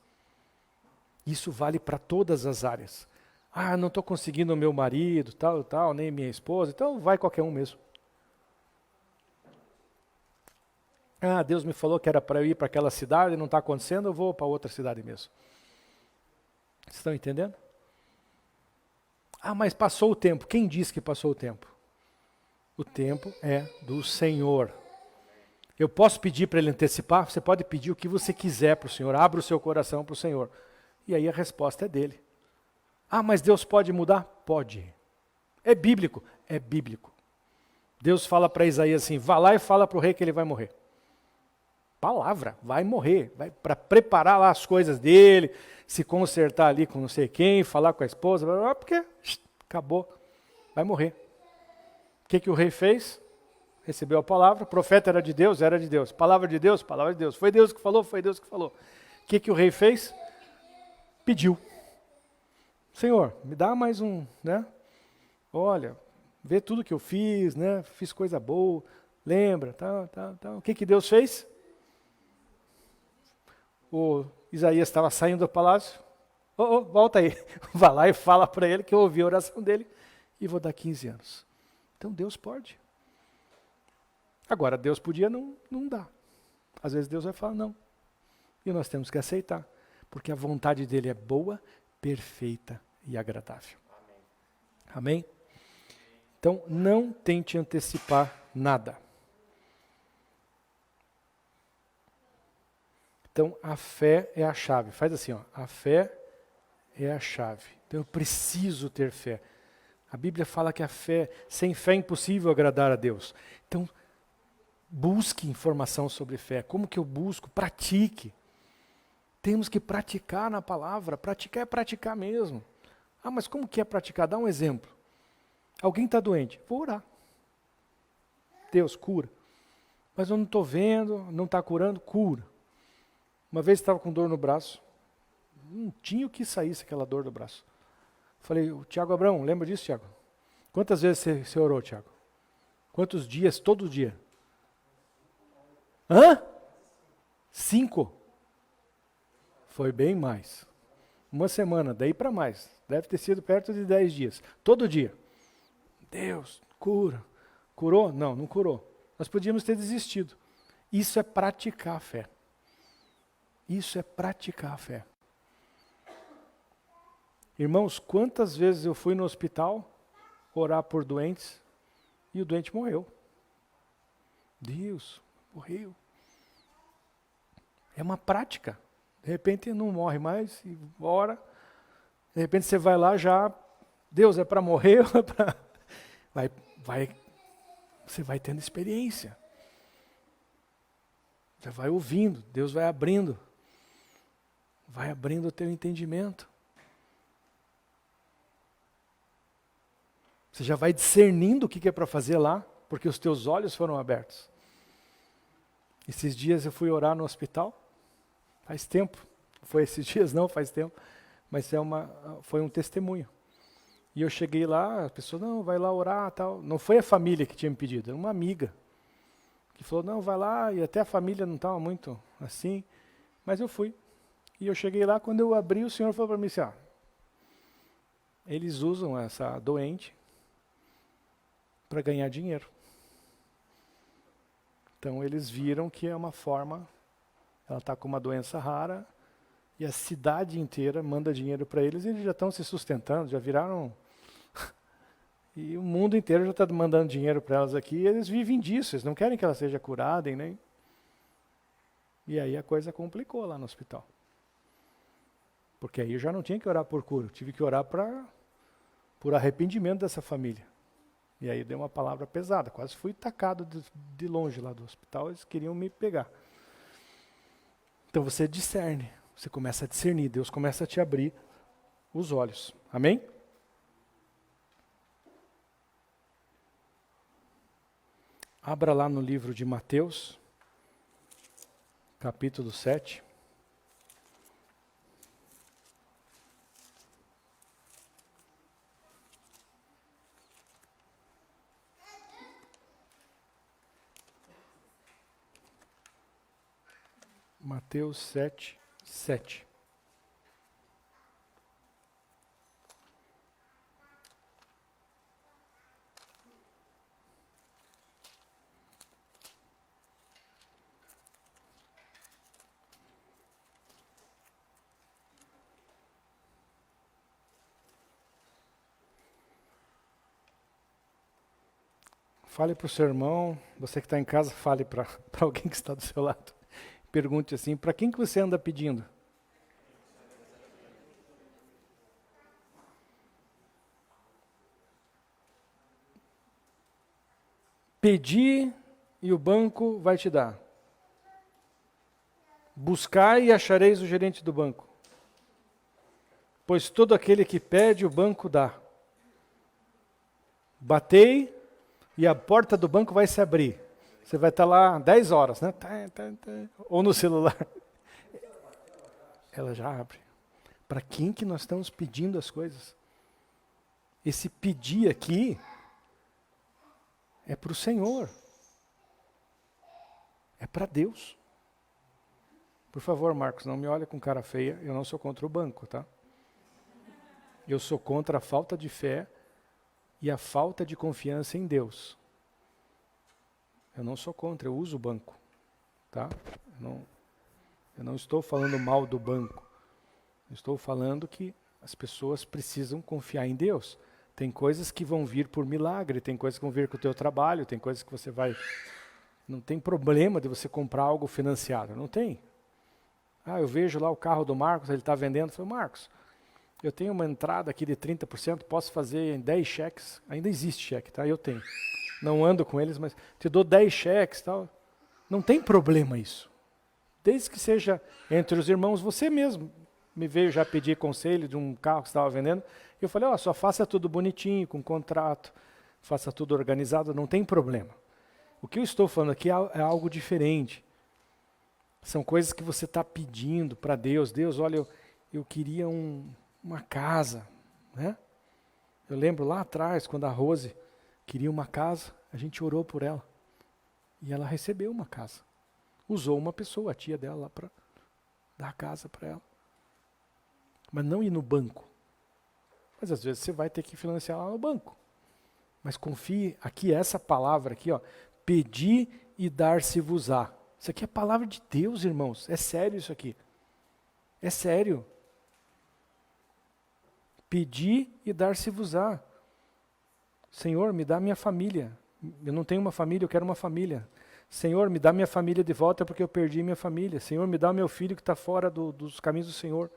Isso vale para todas as áreas. Ah, não estou conseguindo o meu marido, tal, nem minha esposa. Então, vai qualquer um mesmo. Ah, Deus me falou que era para eu ir para aquela cidade, não está acontecendo, eu vou para outra cidade mesmo. Vocês estão entendendo? Ah, mas passou o tempo. Quem disse que passou o tempo? O tempo é do Senhor. Eu posso pedir para Ele antecipar? Você pode pedir o que você quiser para o Senhor. Abra o seu coração para o Senhor. E aí a resposta é dele. Ah, mas Deus pode mudar? Pode. É bíblico? É bíblico. Deus fala para Isaías assim, vá lá e fala para o rei que ele vai morrer. Palavra, vai morrer. Vai para preparar lá as coisas dele, se consertar ali com não sei quem, falar com a esposa, porque acabou, vai morrer. O que o rei fez? Recebeu a palavra, o profeta era de Deus, palavra de Deus, palavra de Deus. Foi Deus que falou, foi Deus que falou. O que o rei fez? Pediu. Senhor, me dá mais um, né? Olha, vê tudo que eu fiz, né? Fiz coisa boa, lembra, tal. O que Deus fez? O Isaías estava saindo do palácio. Volta aí. Vai lá e fala para ele que eu ouvi a oração dele e vou dar 15 anos. Então Deus pode. Agora, Deus podia não dar. Às vezes Deus vai falar não. E nós temos que aceitar. Porque a vontade dele é boa, perfeita e agradável. Amém? Então, não tente antecipar nada. Então, a fé é a chave. Faz assim, ó, a fé é a chave. Então, eu preciso ter fé. A Bíblia fala que a fé, sem fé é impossível agradar a Deus. Então, busque informação sobre fé. Como que eu busco? Pratique. Temos que praticar na palavra. Praticar é praticar mesmo. Ah, mas como que é praticar? Dá um exemplo. Alguém está doente. Vou orar. Deus, cura. Mas eu não estou vendo, não está curando, cura. Uma vez estava com dor no braço. Não tinha o que saísse aquela dor do braço. Falei, o Tiago Abrão, lembra disso, Tiago? Quantas vezes você orou, Tiago? Quantos dias? Todo dia? 5? Foi bem mais. Uma semana, daí para mais. Deve ter sido perto de 10 dias. Todo dia. Deus, cura. Curou? Não, não curou. Nós podíamos ter desistido. Isso é praticar a fé. Isso é praticar a fé. Irmãos, quantas vezes eu fui no hospital orar por doentes e o doente morreu. Deus, morreu. É uma prática. De repente não morre mais e ora. De repente você vai lá já, Deus, é para morrer? Ou é pra... Você vai tendo experiência. Você vai ouvindo, Deus vai abrindo. Vai abrindo o teu entendimento. Você já vai discernindo o que é para fazer lá, porque os teus olhos foram abertos. Esses dias eu fui orar no hospital, faz tempo, foi esses dias não, faz tempo, mas foi um testemunho. E eu cheguei lá, a pessoa, não, vai lá orar, tal. Não foi a família que tinha me pedido, era uma amiga, que falou, não, vai lá, e até a família não estava muito assim, mas eu fui. E eu cheguei lá, quando eu abri, o Senhor falou para mim assim, eles usam essa doente para ganhar dinheiro. Então eles viram que é uma forma, ela está com uma doença rara, e a cidade inteira manda dinheiro para eles, e eles já estão se sustentando, já viraram... E o mundo inteiro já está mandando dinheiro para elas aqui, e eles vivem disso, eles não querem que ela seja curada, e nem... E aí a coisa complicou lá no hospital. Porque aí eu já não tinha que orar por cura, tive que orar por arrependimento dessa família. E aí deu uma palavra pesada, quase fui tacado de longe lá do hospital, eles queriam me pegar. Então você discerne, você começa a discernir, Deus começa a te abrir os olhos. Amém? Abra lá no livro de Mateus, capítulo 7. Mateus 7, 7. Fale para o seu irmão, você que está em casa, fale para alguém que está do seu lado. Pergunte assim, para quem que você anda pedindo? Pedir e o banco vai te dar. Buscai e achareis o gerente do banco. Pois todo aquele que pede, o banco dá. Batei e a porta do banco vai se abrir. Você vai estar lá 10 horas, né? Ou no celular. Ela já abre. Para quem que nós estamos pedindo as coisas? Esse pedir aqui é para o Senhor. É para Deus. Por favor, Marcos, não me olhe com cara feia. Eu não sou contra o banco, tá? Eu sou contra a falta de fé e a falta de confiança em Deus. Eu não sou contra, eu uso o banco, tá? Eu não estou falando mal do banco. Eu estou falando que as pessoas precisam confiar em Deus. Tem coisas que vão vir por milagre, tem coisas que vão vir com o teu trabalho, tem coisas que você vai... Não tem problema de você comprar algo financiado, não tem. Eu vejo lá o carro do Marcos, ele está vendendo, eu falo, Marcos, eu tenho uma entrada aqui de 30%, posso fazer em 10 cheques, ainda existe cheque, tá? Eu tenho. Não ando com eles, mas te dou 10 cheques, tal. Não tem problema isso. Desde que seja entre os irmãos, você mesmo me veio já pedir conselho de um carro que estava vendendo, e eu falei, só faça tudo bonitinho, com contrato, faça tudo organizado, não tem problema. O que eu estou falando aqui é algo diferente. São coisas que você está pedindo para Deus. Deus, olha, eu queria uma casa, né? Eu lembro lá atrás, quando a Rose queria uma casa, a gente orou por ela. E ela recebeu uma casa. Usou uma pessoa, a tia dela, lá para dar a casa para ela. Mas não ir no banco. Mas às vezes você vai ter que financiar lá no banco. Mas confie, aqui essa palavra aqui, ó, pedi e dar-se-vos-á. Isso aqui é a palavra de Deus, irmãos. É sério isso aqui. É sério. Pedi e dar-se-vos-á. Senhor, me dá minha família. Eu não tenho uma família, eu quero uma família. Senhor, me dá minha família de volta porque eu perdi minha família. Senhor, me dá meu filho que está fora dos caminhos do Senhor.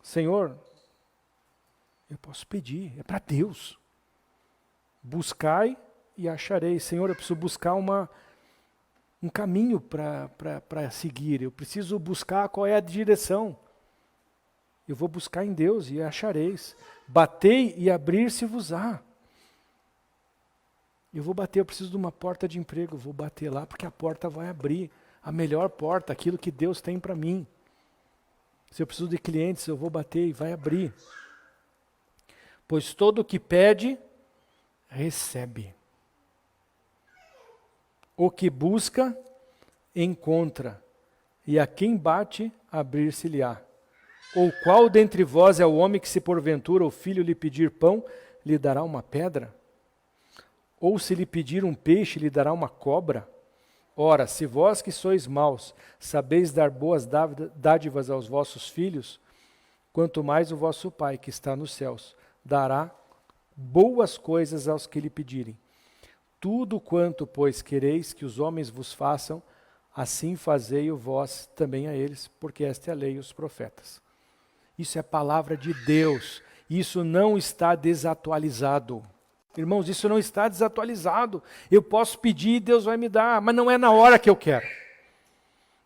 Senhor, eu posso pedir, é para Deus. Buscai e achareis. Senhor, eu preciso buscar um caminho para seguir. Eu preciso buscar qual é a direção. Eu vou buscar em Deus e achareis. Batei e abrir-se-vos-á. Eu vou bater, eu preciso de uma porta de emprego. Eu vou bater lá porque a porta vai abrir. A melhor porta, aquilo que Deus tem para mim. Se eu preciso de clientes, eu vou bater e vai abrir. Pois todo o que pede, recebe. O que busca, encontra. E a quem bate, abrir-se-lhe-á. Ou qual dentre vós é o homem que, se porventura o filho lhe pedir pão, lhe dará uma pedra? Ou se lhe pedir um peixe, lhe dará uma cobra? Ora, se vós que sois maus, sabeis dar boas dádivas aos vossos filhos, quanto mais o vosso Pai, que está nos céus, dará boas coisas aos que lhe pedirem. Tudo quanto, pois, quereis que os homens vos façam, assim fazei-o vós também a eles, porque esta é a lei e os profetas. Isso é a palavra de Deus. Isso não está desatualizado. Irmãos, isso não está desatualizado. Eu posso pedir e Deus vai me dar, mas não é na hora que eu quero.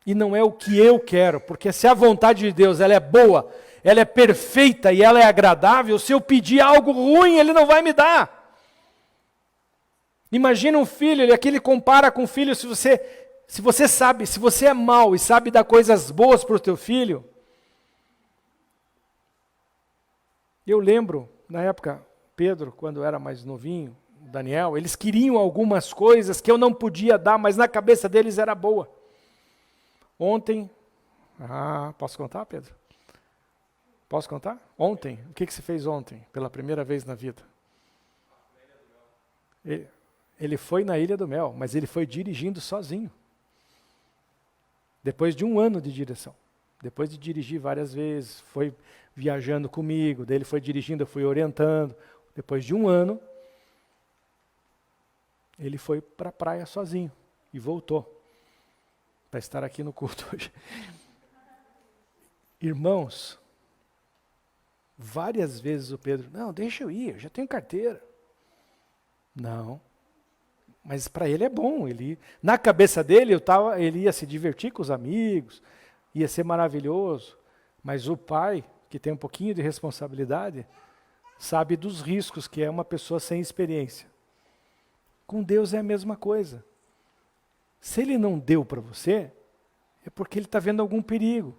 E não é o que eu quero, porque se a vontade de Deus ela é boa, ela é perfeita e ela é agradável, se eu pedir algo ruim, Ele não vai me dar. Imagina um filho, aqui ele compara com o filho, se você sabe, se você é mau e sabe dar coisas boas para o teu filho. Eu lembro, na época, Pedro, quando era mais novinho, Daniel, eles queriam algumas coisas que eu não podia dar, mas na cabeça deles era boa. Ontem, posso contar, Pedro? Posso contar? Ontem, o que você fez ontem, pela primeira vez na vida? Ele foi na Ilha do Mel, mas ele foi dirigindo sozinho. Depois de um ano de direção. Depois de dirigir várias vezes, foi viajando comigo, daí ele foi dirigindo, eu fui orientando. Depois de um ano, ele foi para a praia sozinho e voltou para estar aqui no culto hoje. Irmãos, várias vezes o Pedro, não, deixa eu ir, eu já tenho carteira. Não, mas para ele é bom, na cabeça dele ele ia se divertir com os amigos, ia ser maravilhoso, mas o pai, que tem um pouquinho de responsabilidade, sabe dos riscos que é uma pessoa sem experiência. Com Deus é a mesma coisa. Se Ele não deu para você, é porque Ele está vendo algum perigo.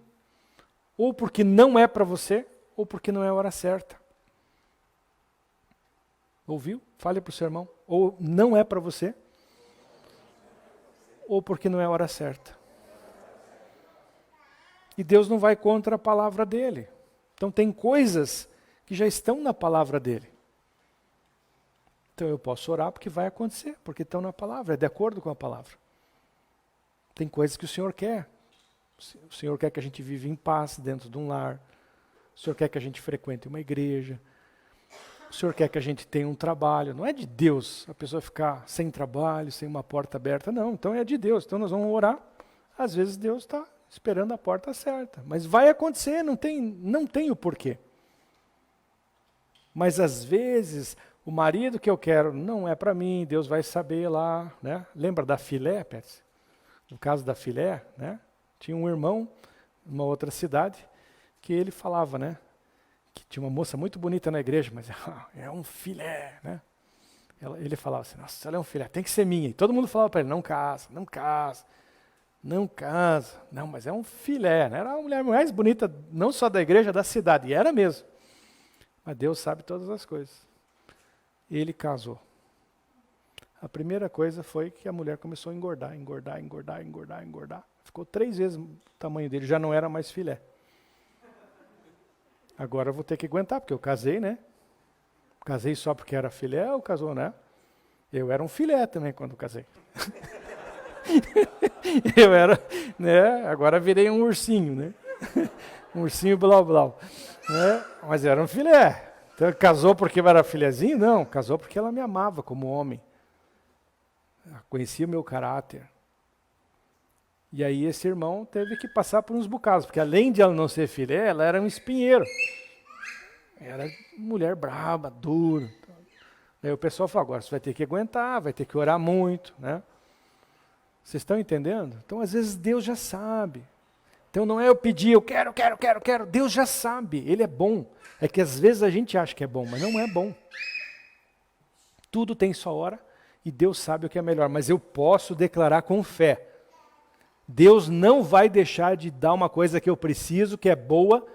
Ou porque não é para você, ou porque não é a hora certa. Ouviu? Fale para o seu irmão. Ou não é para você, ou porque não é a hora certa. E Deus não vai contra a palavra dEle. Então tem coisas que já estão na palavra dEle. Então eu posso orar porque vai acontecer, porque estão na palavra, é de acordo com a palavra. Tem coisas que o Senhor quer. O Senhor quer que a gente viva em paz dentro de um lar. O Senhor quer que a gente frequente uma igreja. O Senhor quer que a gente tenha um trabalho. Não é de Deus a pessoa ficar sem trabalho, sem uma porta aberta. Não, então é de Deus. Então nós vamos orar. Às vezes Deus está esperando a porta certa. Mas vai acontecer, não tem o porquê. Mas às vezes o marido que eu quero não é para mim, Deus vai saber lá. Né? Lembra da Filé, Pérez? No caso da Filé, né? Tinha um irmão, numa outra cidade, que ele falava, né? Que tinha uma moça muito bonita na igreja, mas é um filé, né? Ele falava assim, nossa, ela é um filé, tem que ser minha. E todo mundo falava para ele, não casa, não casa, não casa. Não, mas é um filé, né? Era a mulher mais bonita, não só da igreja, da cidade. E era mesmo. Mas Deus sabe todas as coisas. Ele casou. A primeira coisa foi que a mulher começou a engordar. Ficou 3 vezes o tamanho dele, já não era mais filé. Agora eu vou ter que aguentar, porque eu casei, né? Casei só porque era filé ou casou, né? Eu era um filé também quando casei. Eu era, né? Agora virei um ursinho, né? Um ursinho blau-blau. Né? Mas era um filé. Então, casou porque eu era filézinho? Não, casou porque ela me amava como homem. Ela conhecia o meu caráter. E aí esse irmão teve que passar por uns bocados, porque além de ela não ser filé, ela era um espinheiro. Era mulher braba, dura. Aí o pessoal falou, agora você vai ter que aguentar, vai ter que orar muito, né? Vocês estão entendendo? Então, às vezes, Deus já sabe. Então, não é eu pedir, eu quero. Deus já sabe, Ele é bom. É que às vezes a gente acha que é bom, mas não é bom. Tudo tem sua hora e Deus sabe o que é melhor. Mas eu posso declarar com fé. Deus não vai deixar de dar uma coisa que eu preciso, que é boa.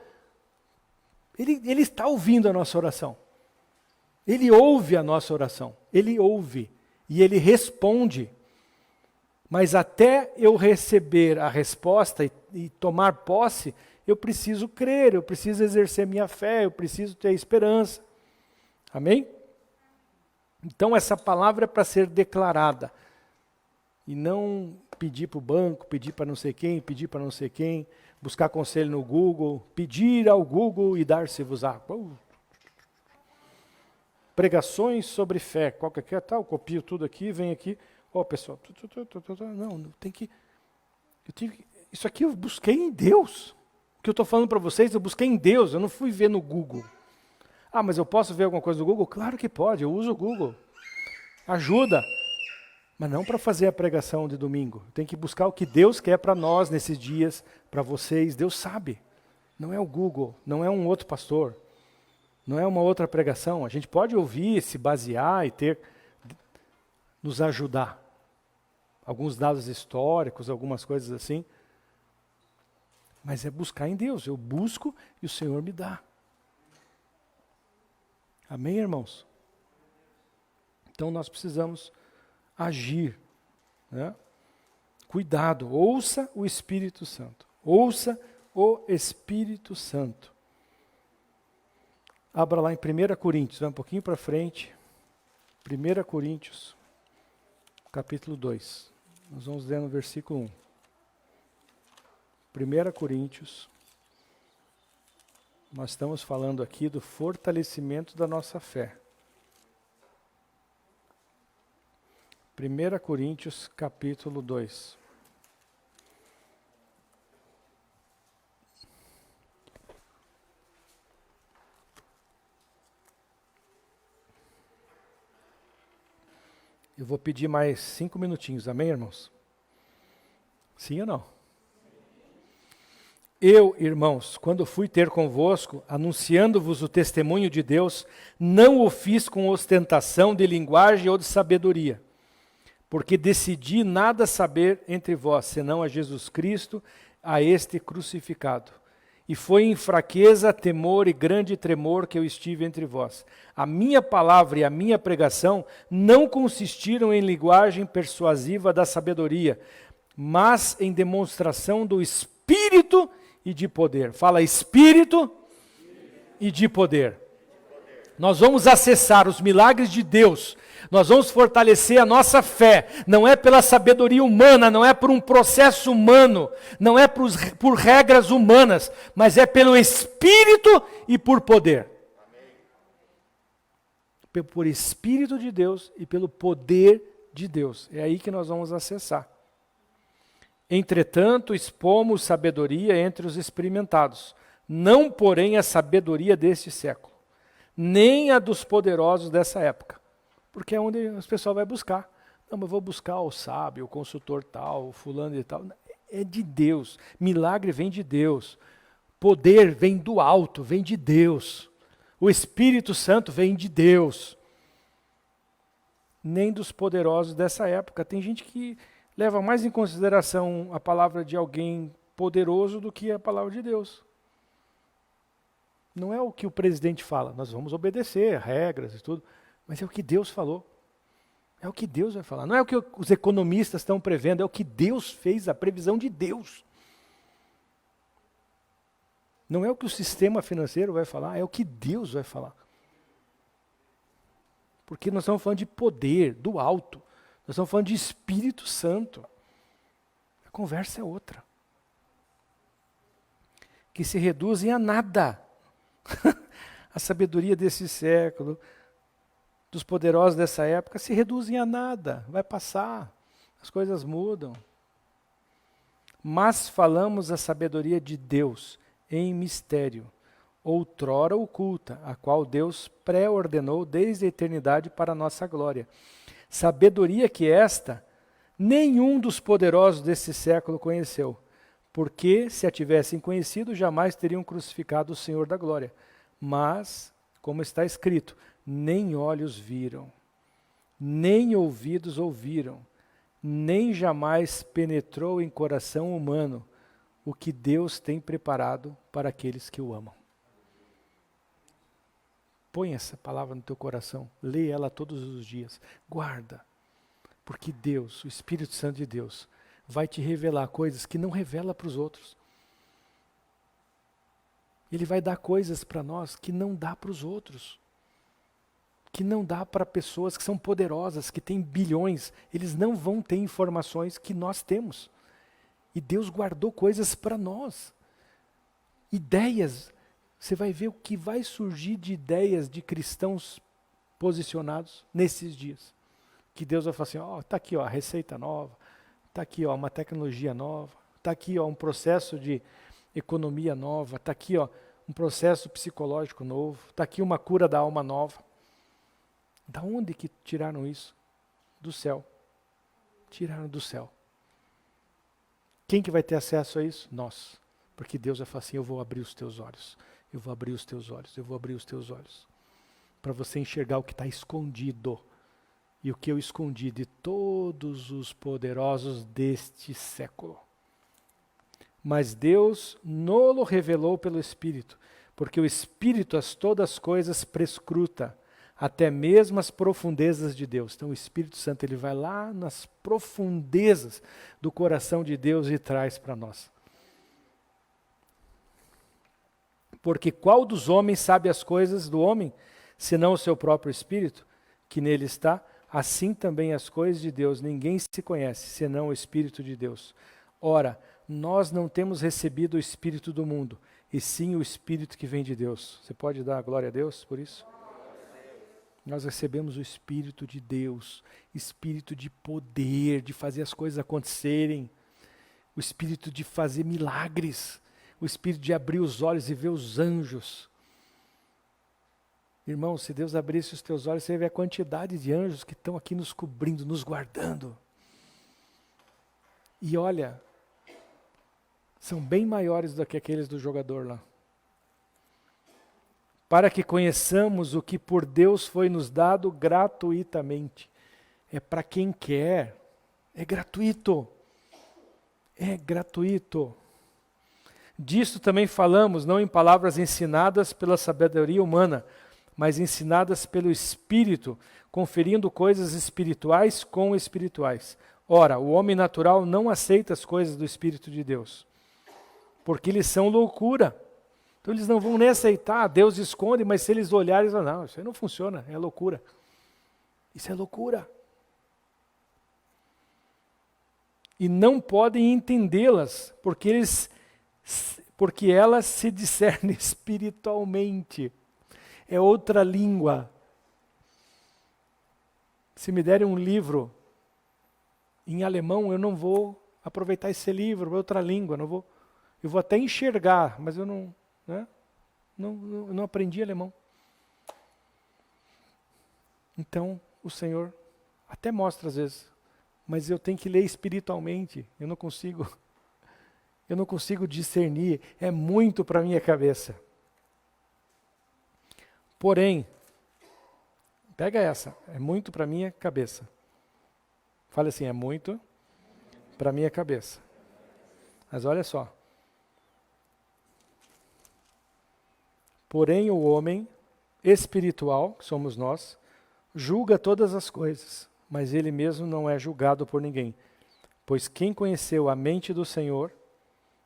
Ele está ouvindo a nossa oração. Ele ouve a nossa oração. Ele ouve e Ele responde. Mas até eu receber a resposta e tomar posse, eu preciso crer, eu preciso exercer minha fé, eu preciso ter esperança. Amém? Então essa palavra é para ser declarada. E não pedir para o banco, pedir para não sei quem, buscar conselho no Google, pedir ao Google e dar-se-vos-á. Pregações sobre fé, qualquer que é tal, copio tudo aqui, vem aqui. Ó, pessoal, não, tem que... Isso aqui eu busquei em Deus. O que eu estou falando para vocês, eu busquei em Deus, eu não fui ver no Google. Ah, mas eu posso ver alguma coisa no Google? Claro que pode, eu uso o Google. Ajuda. Mas não para fazer a pregação de domingo. Tem que buscar o que Deus quer para nós nesses dias, para vocês. Deus sabe. Não é o Google, não é um outro pastor. Não é uma outra pregação. A gente pode ouvir, se basear e nos ajudar. Alguns dados históricos, algumas coisas assim. Mas é buscar em Deus. Eu busco e o Senhor me dá. Amém, irmãos? Então nós precisamos agir. Né? Cuidado, ouça o Espírito Santo. Ouça o Espírito Santo. Abra lá em 1 Coríntios, vai um pouquinho para frente. 1 Coríntios, capítulo 2. Nós vamos ler no versículo 1. 1 Coríntios. Nós estamos falando aqui do fortalecimento da nossa fé. 1 Coríntios, capítulo 2. Eu vou pedir mais 5 minutinhos, amém, irmãos? Sim ou não? Eu, irmãos, quando fui ter convosco, anunciando-vos o testemunho de Deus, não o fiz com ostentação de linguagem ou de sabedoria, porque decidi nada saber entre vós, senão a Jesus Cristo, a este crucificado. E foi em fraqueza, temor e grande tremor que eu estive entre vós. A minha palavra e a minha pregação não consistiram em linguagem persuasiva da sabedoria, mas em demonstração do Espírito e de poder. Fala Espírito e de poder. Nós vamos acessar os milagres de Deus. Nós vamos fortalecer a nossa fé, não é pela sabedoria humana, não é por um processo humano, não é por regras humanas, mas é pelo Espírito e por poder. Amém. Por Espírito de Deus e pelo poder de Deus. É aí que nós vamos acessar. Entretanto, expomos sabedoria entre os experimentados, não porém a sabedoria deste século, nem a dos poderosos dessa época. Porque é onde o pessoal vai buscar. Não, mas eu vou buscar o sábio, o consultor tal, o fulano e tal. É de Deus. Milagre vem de Deus. Poder vem do alto, vem de Deus. O Espírito Santo vem de Deus. Nem dos poderosos dessa época. Tem gente que leva mais em consideração a palavra de alguém poderoso do que a palavra de Deus. Não é o que o presidente fala. Nós vamos obedecer regras e tudo. Mas é o que Deus falou. É o que Deus vai falar. Não é o que os economistas estão prevendo, é o que Deus fez, a previsão de Deus. Não é o que o sistema financeiro vai falar, é o que Deus vai falar. Porque nós estamos falando de poder, do alto. Nós estamos falando de Espírito Santo. A conversa é outra. Que se reduzem a nada. A sabedoria desse século, dos poderosos dessa época, se reduzem a nada. Vai passar. As coisas mudam. Mas falamos a sabedoria de Deus em mistério, outrora oculta, a qual Deus pré-ordenou desde a eternidade para a nossa glória. Sabedoria que esta nenhum dos poderosos desse século conheceu, porque se a tivessem conhecido, jamais teriam crucificado o Senhor da glória. Mas, como está escrito, nem olhos viram, nem ouvidos ouviram, nem jamais penetrou em coração humano o que Deus tem preparado para aqueles que o amam. Põe essa palavra no teu coração, lê ela todos os dias, guarda, porque Deus, o Espírito Santo de Deus, vai te revelar coisas que não revela para os outros. Ele vai dar coisas para nós que não dá para os outros. Que não dá para pessoas que são poderosas, que têm bilhões. Eles não vão ter informações que nós temos. E Deus guardou coisas para nós. Ideias. Você vai ver o que vai surgir de ideias de cristãos posicionados nesses dias. Que Deus vai falar assim, ó, tá aqui ó, a receita nova, tá aqui ó, uma tecnologia nova, tá aqui ó, um processo de economia nova, tá aqui ó, um processo psicológico novo, tá aqui uma cura da alma nova. Da onde que tiraram isso? Do céu. Tiraram do céu. Quem que vai ter acesso a isso? Nós. Porque Deus vai falar assim, eu vou abrir os teus olhos. Eu vou abrir os teus olhos. Eu vou abrir os teus olhos. Para você enxergar o que está escondido. E o que eu escondi de todos os poderosos deste século. Mas Deus nolo revelou pelo Espírito. Porque o Espírito as todas as coisas prescruta. Até mesmo as profundezas de Deus. Então o Espírito Santo ele vai lá nas profundezas do coração de Deus e traz para nós. Porque qual dos homens sabe as coisas do homem, senão o seu próprio Espírito, que nele está? Assim também as coisas de Deus, ninguém se conhece, senão o Espírito de Deus. Ora, nós não temos recebido o Espírito do mundo, e sim o Espírito que vem de Deus. Você pode dar glória a Deus por isso? Nós recebemos o Espírito de Deus, Espírito de poder, de fazer as coisas acontecerem, o Espírito de fazer milagres, o Espírito de abrir os olhos e ver os anjos. Irmão, se Deus abrisse os teus olhos, você vai ver a quantidade de anjos que estão aqui nos cobrindo, nos guardando. E olha, são bem maiores do que aqueles do jogador lá. Para que conheçamos o que por Deus foi nos dado gratuitamente. É para quem quer. É gratuito. É gratuito. Disto também falamos, não em palavras ensinadas pela sabedoria humana, mas ensinadas pelo Espírito, conferindo coisas espirituais com espirituais. Ora, o homem natural não aceita as coisas do Espírito de Deus, porque eles são loucura. Então eles não vão nem aceitar, Deus esconde, mas se eles olharem, eles vão, não, isso aí não funciona, é loucura. Isso é loucura. E não podem entendê-las, porque elas se discernem espiritualmente. É outra língua. Se me derem um livro em alemão, eu não vou aproveitar esse livro, é outra língua, eu vou até enxergar, mas eu não aprendi alemão. Então, o Senhor até mostra às vezes, mas eu tenho que ler espiritualmente, eu não consigo discernir, é muito para a minha cabeça. Porém, pega essa, é muito para a minha cabeça. Fala assim, é muito para a minha cabeça. Mas olha só. Porém, o homem espiritual, que somos nós, julga todas as coisas, mas ele mesmo não é julgado por ninguém. Pois quem conheceu a mente do Senhor,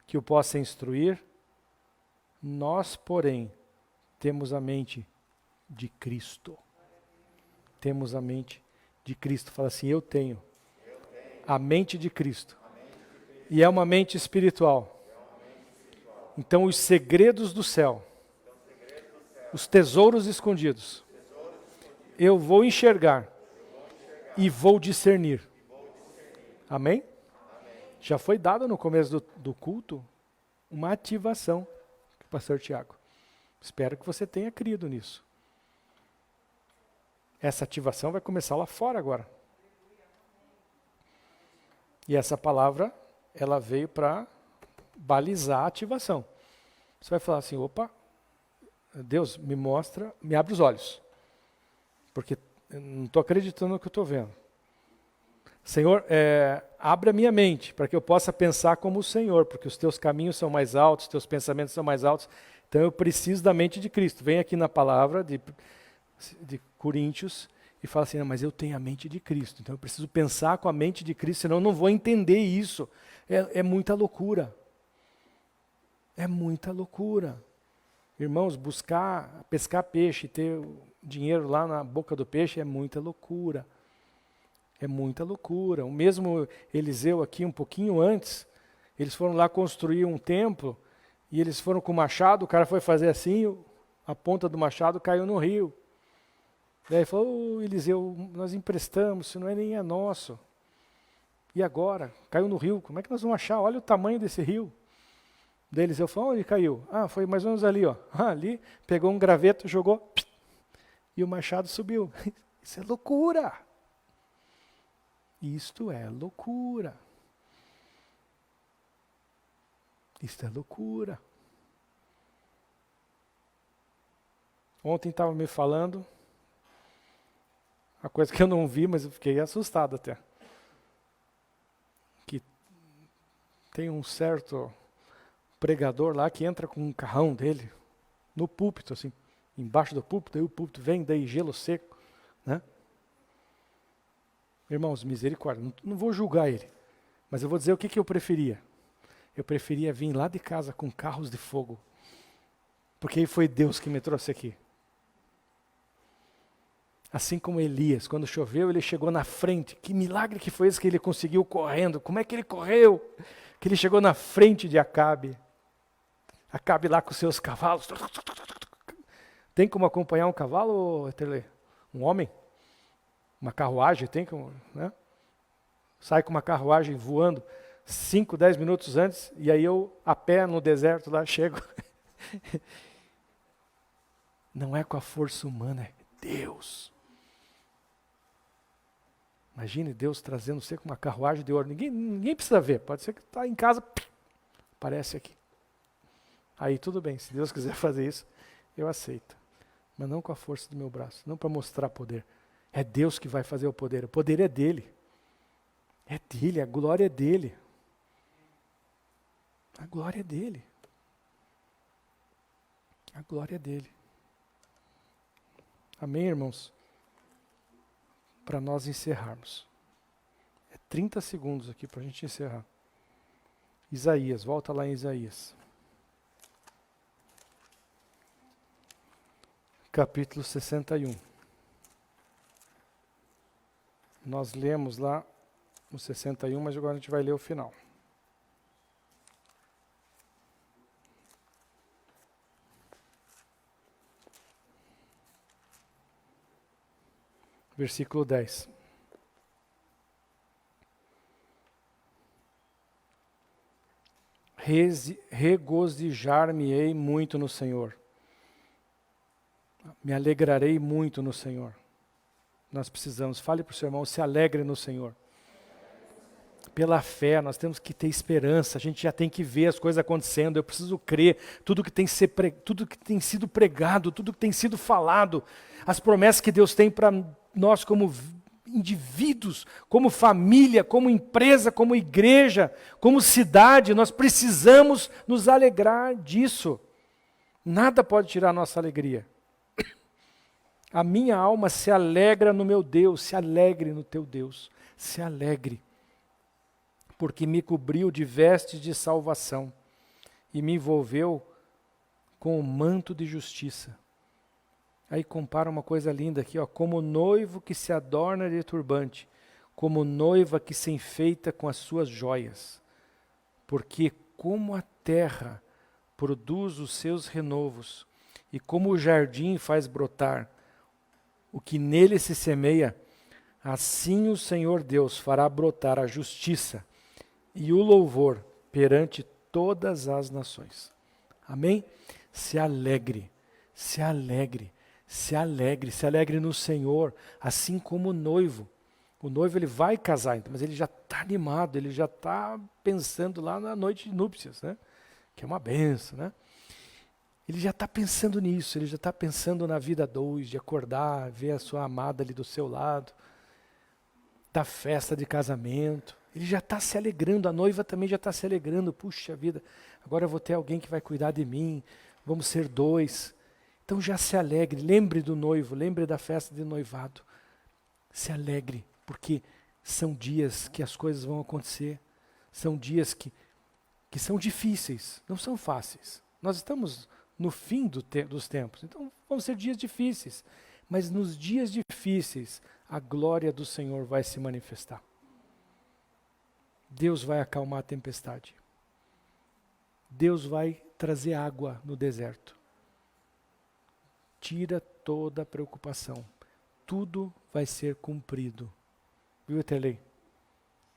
que o possa instruir, nós, porém, temos a mente de Cristo. temos a mente de Cristo. Fala assim, eu tenho a mente de Cristo. E é uma mente espiritual. Então os segredos do céu, os tesouros escondidos, eu vou enxergar e vou discernir. Amém? Já foi dada no começo do culto uma ativação, pastor Tiago. Espero que você tenha crido nisso. Essa ativação vai começar lá fora agora. E essa palavra, ela veio para balizar a ativação. Você vai falar assim, opa, Deus me mostra, me abre os olhos. Porque eu não estou acreditando no que eu estou vendo. Senhor, abre a minha mente para que eu possa pensar como o Senhor, porque os teus caminhos são mais altos, os teus pensamentos são mais altos. Então eu preciso da mente de Cristo. Vem aqui na palavra de Coríntios e fala assim, não, mas eu tenho a mente de Cristo. Então eu preciso pensar com a mente de Cristo, senão eu não vou entender isso. É muita loucura. É muita loucura. Irmãos, pescar peixe e ter dinheiro lá na boca do peixe é muita loucura. É muita loucura. O mesmo Eliseu aqui, um pouquinho antes, eles foram lá construir um templo e eles foram com o machado, o cara foi fazer assim, a ponta do machado caiu no rio. Daí ele falou, Eliseu, nós emprestamos, isso não é nem nosso. E agora? Caiu no rio, como é que nós vamos achar? Olha o tamanho desse rio. Daí Eliseu falou, onde caiu? Foi mais ou menos ali, ó. Ali, pegou um graveto, jogou, e o machado subiu. Isso é loucura. Isto é loucura. Isto é loucura. Ontem estava me falando, uma coisa que eu não vi, mas eu fiquei assustado até. Que tem um certo pregador lá que entra com um carrão dele no púlpito, assim, embaixo do púlpito, aí o púlpito vem, daí gelo seco, né? Irmãos, misericórdia, não vou julgar ele, mas eu vou dizer o que eu preferia. Eu preferia vir lá de casa com carros de fogo, porque aí foi Deus que me trouxe aqui. Assim como Elias, quando choveu, ele chegou na frente. Que milagre que foi esse que ele conseguiu correndo? Como é que ele correu? Que ele chegou na frente de Acabe. Acabe lá com seus cavalos. Tem como acompanhar um cavalo, Eterlê? Um homem? Uma carruagem, tem como, né? Sai com uma carruagem voando 5, 10 minutos antes, e aí eu, a pé no deserto lá, chego. Não é com a força humana, é Deus. Imagine Deus trazendo você com uma carruagem de ouro. Ninguém precisa ver, pode ser que está em casa, aparece aqui. Aí tudo bem, se Deus quiser fazer isso, eu aceito. Mas não com a força do meu braço, não para mostrar poder. É Deus que vai fazer o poder é dele. É dele, a glória é dele. A glória é dele. A glória é dele. Amém, irmãos? Para nós encerrarmos. É 30 segundos aqui para a gente encerrar. Isaías, volta lá em Isaías. Capítulo 61. Nós lemos lá no 61, mas agora a gente vai ler o final. Versículo 10. Regozijar-me-ei muito no Senhor. Me alegrarei muito no Senhor. Nós precisamos, fale para o seu irmão, se alegre no Senhor. Pela fé, nós temos que ter esperança, a gente já tem que ver as coisas acontecendo, eu preciso crer, tudo que tem sido pregado, tudo que tem sido falado, as promessas que Deus tem para nós como indivíduos, como família, como empresa, como igreja, como cidade, nós precisamos nos alegrar disso. Nada pode tirar a nossa alegria. A minha alma se alegra no meu Deus, se alegre no teu Deus, se alegre, porque me cobriu de vestes de salvação e me envolveu com o manto de justiça. Aí compara uma coisa linda aqui, ó, como noivo que se adorna de turbante, como noiva que se enfeita com as suas joias. Porque como a terra produz os seus renovos, e como o jardim faz brotar o que nele se semeia, assim o Senhor Deus fará brotar a justiça e o louvor perante todas as nações. Amém? Se alegre, se alegre, se alegre, se alegre no Senhor, assim como o noivo. O noivo ele vai casar, mas ele já está animado, ele já está pensando lá na noite de núpcias, né? Que é uma benção, né? Ele já está pensando nisso, ele já está pensando na vida dois, de acordar, ver a sua amada ali do seu lado, da festa de casamento. Ele já está se alegrando, a noiva também já está se alegrando. Puxa vida, agora eu vou ter alguém que vai cuidar de mim, vamos ser dois. Então já se alegre, lembre do noivo, lembre da festa de noivado. Se alegre, porque são dias que as coisas vão acontecer, são dias que são difíceis, não são fáceis. Nós estamos no fim dos tempos, então vão ser dias difíceis, mas nos dias difíceis a glória do Senhor vai se manifestar. Deus vai acalmar a tempestade. Deus vai trazer água no deserto. Tira toda a preocupação. Tudo vai ser cumprido. Viu, Etelei?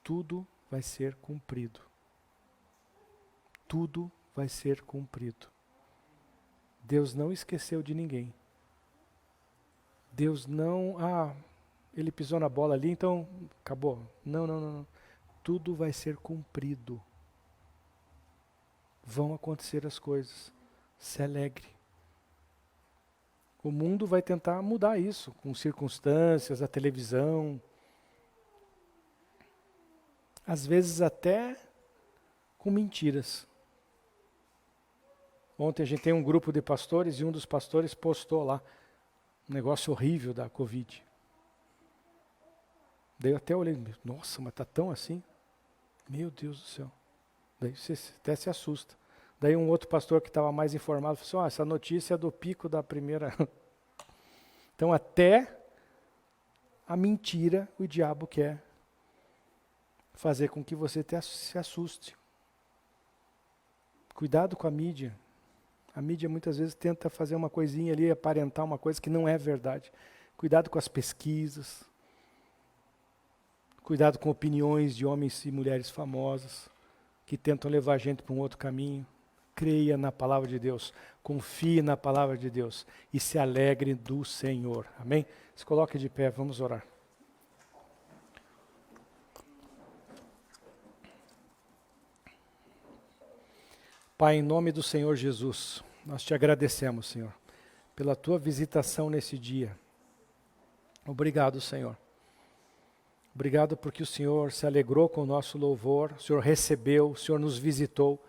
Tudo vai ser cumprido. Tudo vai ser cumprido. Deus não esqueceu de ninguém. Deus não, ele pisou na bola ali, então acabou. Não. Tudo vai ser cumprido. Vão acontecer as coisas. Se alegre. O mundo vai tentar mudar isso, com circunstâncias, a televisão. Às vezes até com mentiras. Ontem a gente tem um grupo de pastores e um dos pastores postou lá um negócio horrível da Covid. Daí eu até olhei, nossa, mas está tão assim? Meu Deus do céu. Daí você até se assusta. Daí um outro pastor que estava mais informado falou assim, essa notícia é do pico da primeira. Então até a mentira o diabo quer fazer com que você se assuste. Cuidado com a mídia. A mídia muitas vezes tenta fazer uma coisinha ali, aparentar uma coisa que não é verdade. Cuidado com as pesquisas. Cuidado com opiniões de homens e mulheres famosos que tentam levar a gente para um outro caminho. Creia na palavra de Deus. Confie na palavra de Deus. E se alegre do Senhor. Amém? Se coloque de pé, vamos orar. Pai, em nome do Senhor Jesus, nós te agradecemos, Senhor, pela tua visitação nesse dia. Obrigado, Senhor. Obrigado porque o Senhor se alegrou com o nosso louvor, o Senhor recebeu, o Senhor nos visitou,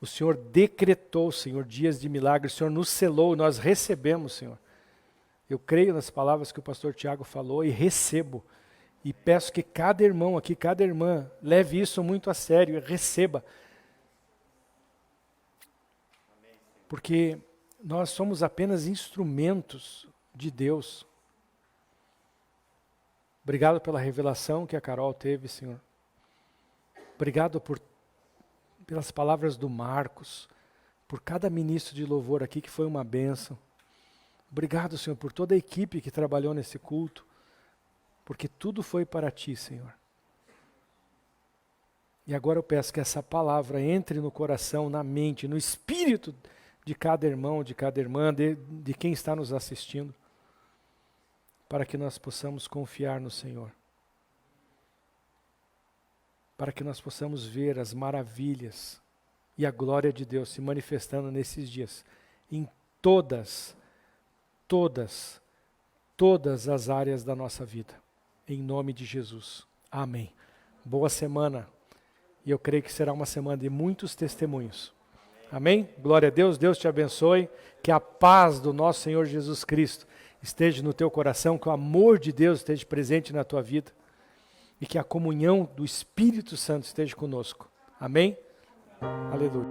o Senhor decretou, Senhor, dias de milagres, o Senhor nos selou, nós recebemos, Senhor. Eu creio nas palavras que o pastor Tiago falou e recebo. E peço que cada irmão aqui, cada irmã, leve isso muito a sério e receba. Porque nós somos apenas instrumentos de Deus. Obrigado pela revelação que a Carol teve, Senhor. Obrigado pelas palavras do Marcos, por cada ministro de louvor aqui que foi uma bênção. Obrigado, Senhor, por toda a equipe que trabalhou nesse culto, porque tudo foi para Ti, Senhor. E agora eu peço que essa palavra entre no coração, na mente, no espírito de cada irmão, de cada irmã, de quem está nos assistindo, para que nós possamos confiar no Senhor. Para que nós possamos ver as maravilhas e a glória de Deus se manifestando nesses dias, em todas as áreas da nossa vida. Em nome de Jesus. Amém. Boa semana. E eu creio que será uma semana de muitos testemunhos. Amém? Glória a Deus, Deus te abençoe, que a paz do nosso Senhor Jesus Cristo esteja no teu coração, que o amor de Deus esteja presente na tua vida e que a comunhão do Espírito Santo esteja conosco. Amém? Aleluia.